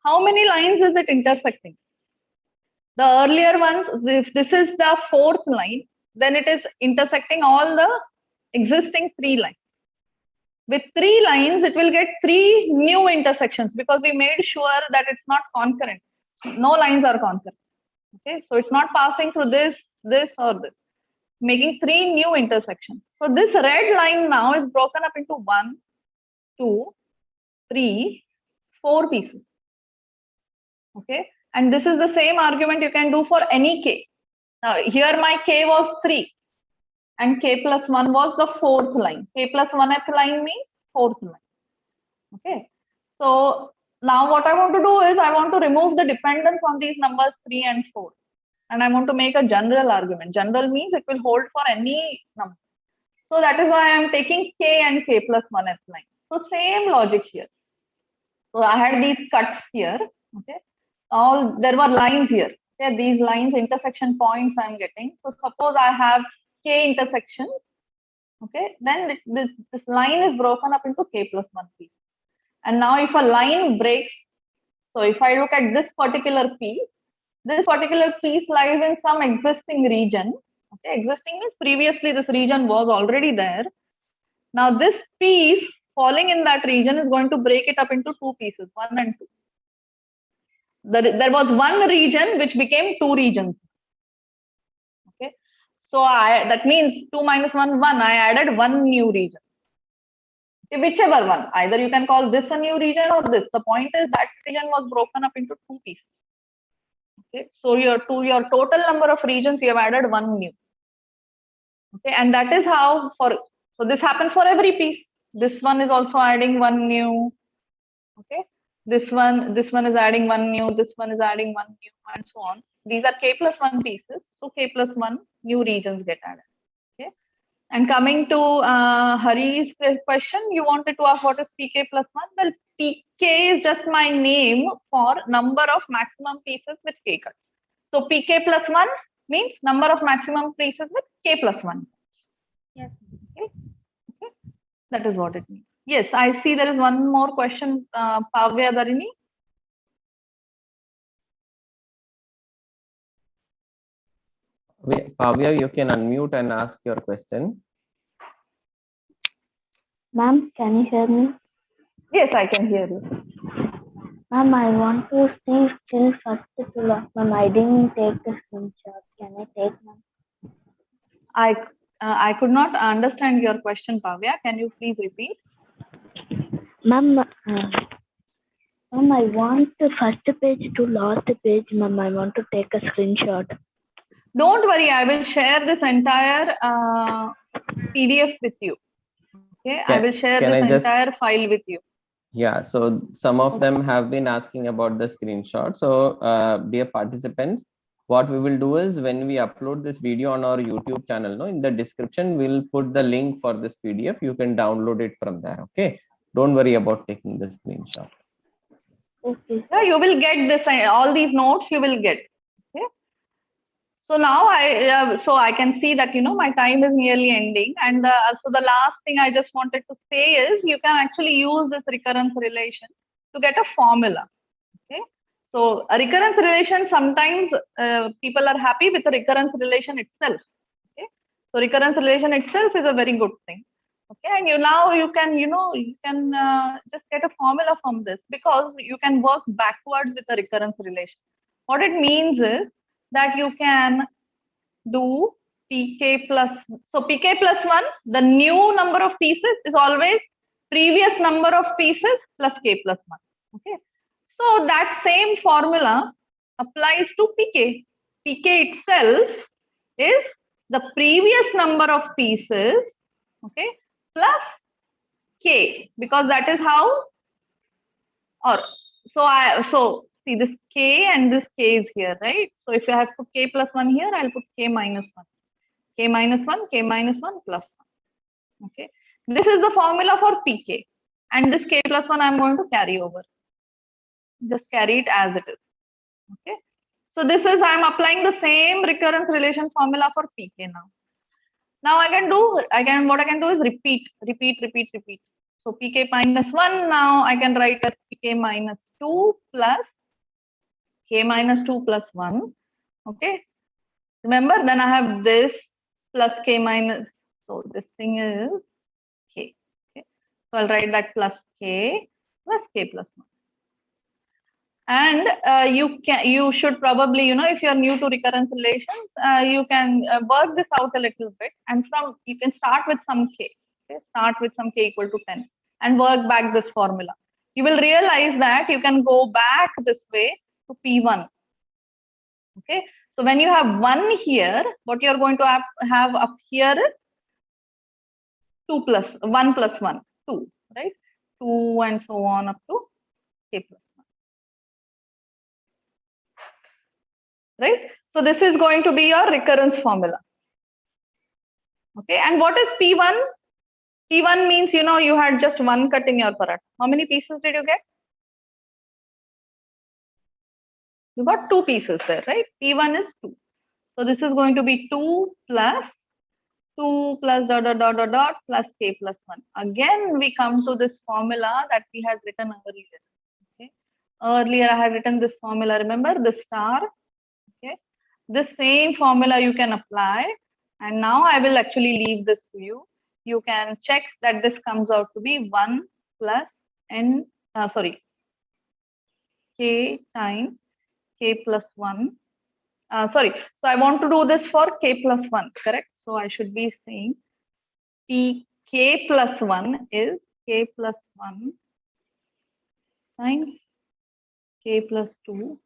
Speaker 1: how many lines is it intersecting? The earlier ones, if this is the 4th line, then it is intersecting all the existing 3 lines. With 3 lines, it will get 3 new intersections because we made sure that it's not concurrent. No lines are concurrent. Okay, so it's not passing through this, or this, making 3 new intersections. So this red line now is broken up into 1, 2, 3, 4 pieces. Okay. And this is the same argument you can do for any k. Now, here my k was 3 and k plus 1 was the 4th line. K plus 1th line means 4th line. Okay. So now what I want to do is I want to remove the dependence on these numbers 3 and 4. And I want to make a general argument. General means it will hold for any number. So that is why I am taking k and k plus 1th line. So same logic here. So I had these cuts here. Okay. There were lines here. Okay, these lines, intersection points I'm getting. So suppose I have k intersections. Okay, then this line is broken up into k plus 1 piece. And now if a line breaks, so if I look at this particular piece lies in some existing region. Okay, existing means previously this region was already there. Now this piece falling in that region is going to break it up into 2 pieces, 1 and 2. There was one region which became 2 regions. Okay, so that means 2 minus 1, 1. I added 1 new region. Okay, whichever one, either you can call this a new region or this. The point is that region was broken up into 2 pieces. Okay, so to your total number of regions, you have added 1 new. Okay, and that is how so this happens for every piece. This one is also adding one new. Okay. This one is adding one new. This one is adding one new, and so on. These are k plus 1 pieces. So k plus 1 new regions get added. Okay. And coming to Hari's question, you wanted to ask what is pk plus 1? Well, pk is just my name for number of maximum pieces with k cuts. So pk plus 1 means number of maximum pieces with k plus 1.
Speaker 12: Yes.
Speaker 1: Okay. Okay. That is what it means. Yes, I see there is one more question, Pavya Dharini.
Speaker 2: Pavya, you can unmute and ask your question.
Speaker 13: Ma'am, can you hear me?
Speaker 1: Yes, I can hear you.
Speaker 13: Ma'am, I want to see still first to last. Ma'am, I didn't take the screenshot. Can I take, ma'am?
Speaker 1: I could not understand your question, Pavya. Can you please repeat?
Speaker 13: Ma'am, ma'am, I want the first page to last page, ma'am. I want to take a screenshot.
Speaker 1: Don't worry, I will share this entire PDF with you. Okay, I will share this entire file with you.
Speaker 2: Yeah, so some of them have been asking about the screenshot. So, dear participants, what we will do is when we upload this video on our YouTube channel, in the description, we'll put the link for this PDF. You can download it from there. Okay, don't worry about taking the screenshot.
Speaker 13: Okay.
Speaker 1: Yeah, you will get this, all these notes you will get. Okay. So now I can see that, my time is nearly ending. And so the last thing I just wanted to say is you can actually use this recurrence relation to get a formula. Okay. So a recurrence relation, sometimes people are happy with the recurrence relation itself. Okay. So recurrence relation itself is a very good thing. Okay. And you can just get a formula from this because you can work backwards with the recurrence relation. What it means is that you can do pk plus, so pk plus 1, the new number of pieces is always previous number of pieces plus k plus 1. Okay. So that same formula applies to pk. pk itself is the previous number of pieces, okay, plus k, because that is how, so see this k and this k is here, right? So if I have put k plus 1 here, I'll put k minus 1. K minus 1, k minus 1 plus 1. Okay. This is the formula for pk. And this k plus 1 I'm going to carry over. Just carry it as it is. Okay. So this is, I'm applying the same recurrence relation formula for pk now. Now what I can do is repeat. So pk minus 1, now I can write as pk minus 2 plus k minus 2 plus 1. Okay. Remember, then I have this plus k minus, so this thing is k. Okay. So I'll write that plus k plus 1. And you should probably, if you're new to recurrence relations, you can work this out a little bit, and you can start with some k. Okay? Start with some k equal to 10 and work back this formula. You will realize that you can go back this way to P1. Okay. So when you have 1 here, what you're going to have up here is 1 plus 1, 2, right? 2 and so on up to k plus 1. Right? So this is going to be your recurrence formula. Okay. And what is P1? P1 means, you had just 1 cut in your paratha. How many pieces did you get? You got 2 pieces there, right? P1 is 2. So this is going to be 2 plus dot plus k plus 1. Again, we come to this formula that we had written earlier. Okay. Earlier, I had written this formula. Remember the star? Okay. This same formula you can apply. And now I will actually leave this to you. You can check that this comes out to be 1 plus k times k plus 1. So I want to do this for k plus 1, correct? So I should be saying k plus 1 is k plus 1 times k plus 2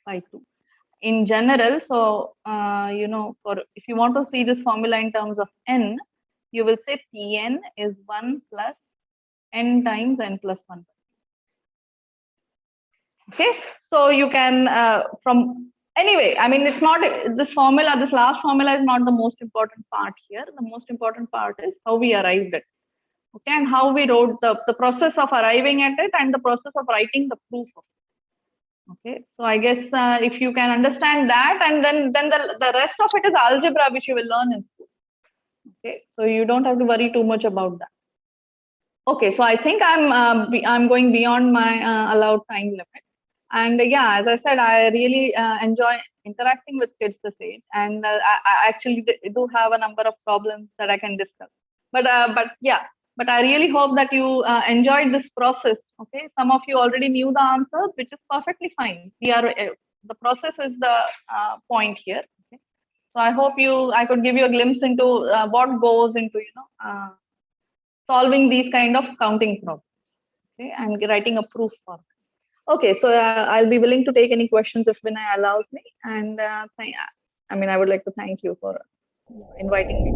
Speaker 1: by 2. In general, so, if you want to see this formula in terms of n, you will say Pn is 1 plus n times n plus 1. Okay, so you can from anyway, I mean, it's not this formula, this last formula is not the most important part here. The most important part is how we arrived at, okay, and how we wrote the process of arriving at it and the process of writing the proof of it. Okay, so I guess if you can understand that, and then the rest of it is algebra, which you will learn in school. Okay, so you don't have to worry too much about that. Okay, so I think I'm going beyond my allowed time limit. And yeah, as I said, I really enjoy interacting with kids this age, and I actually do have a number of problems that I can discuss. But yeah, but I really hope that you enjoyed this process. Okay, some of you already knew the answers, which is perfectly fine. The process is the point here. Okay, so I hope I could give you a glimpse into what goes into solving these kind of counting problems. Okay, and writing a proof for them. Okay, so I'll be willing to take any questions if Vinay allows me. And I mean, I would like to thank you for inviting me.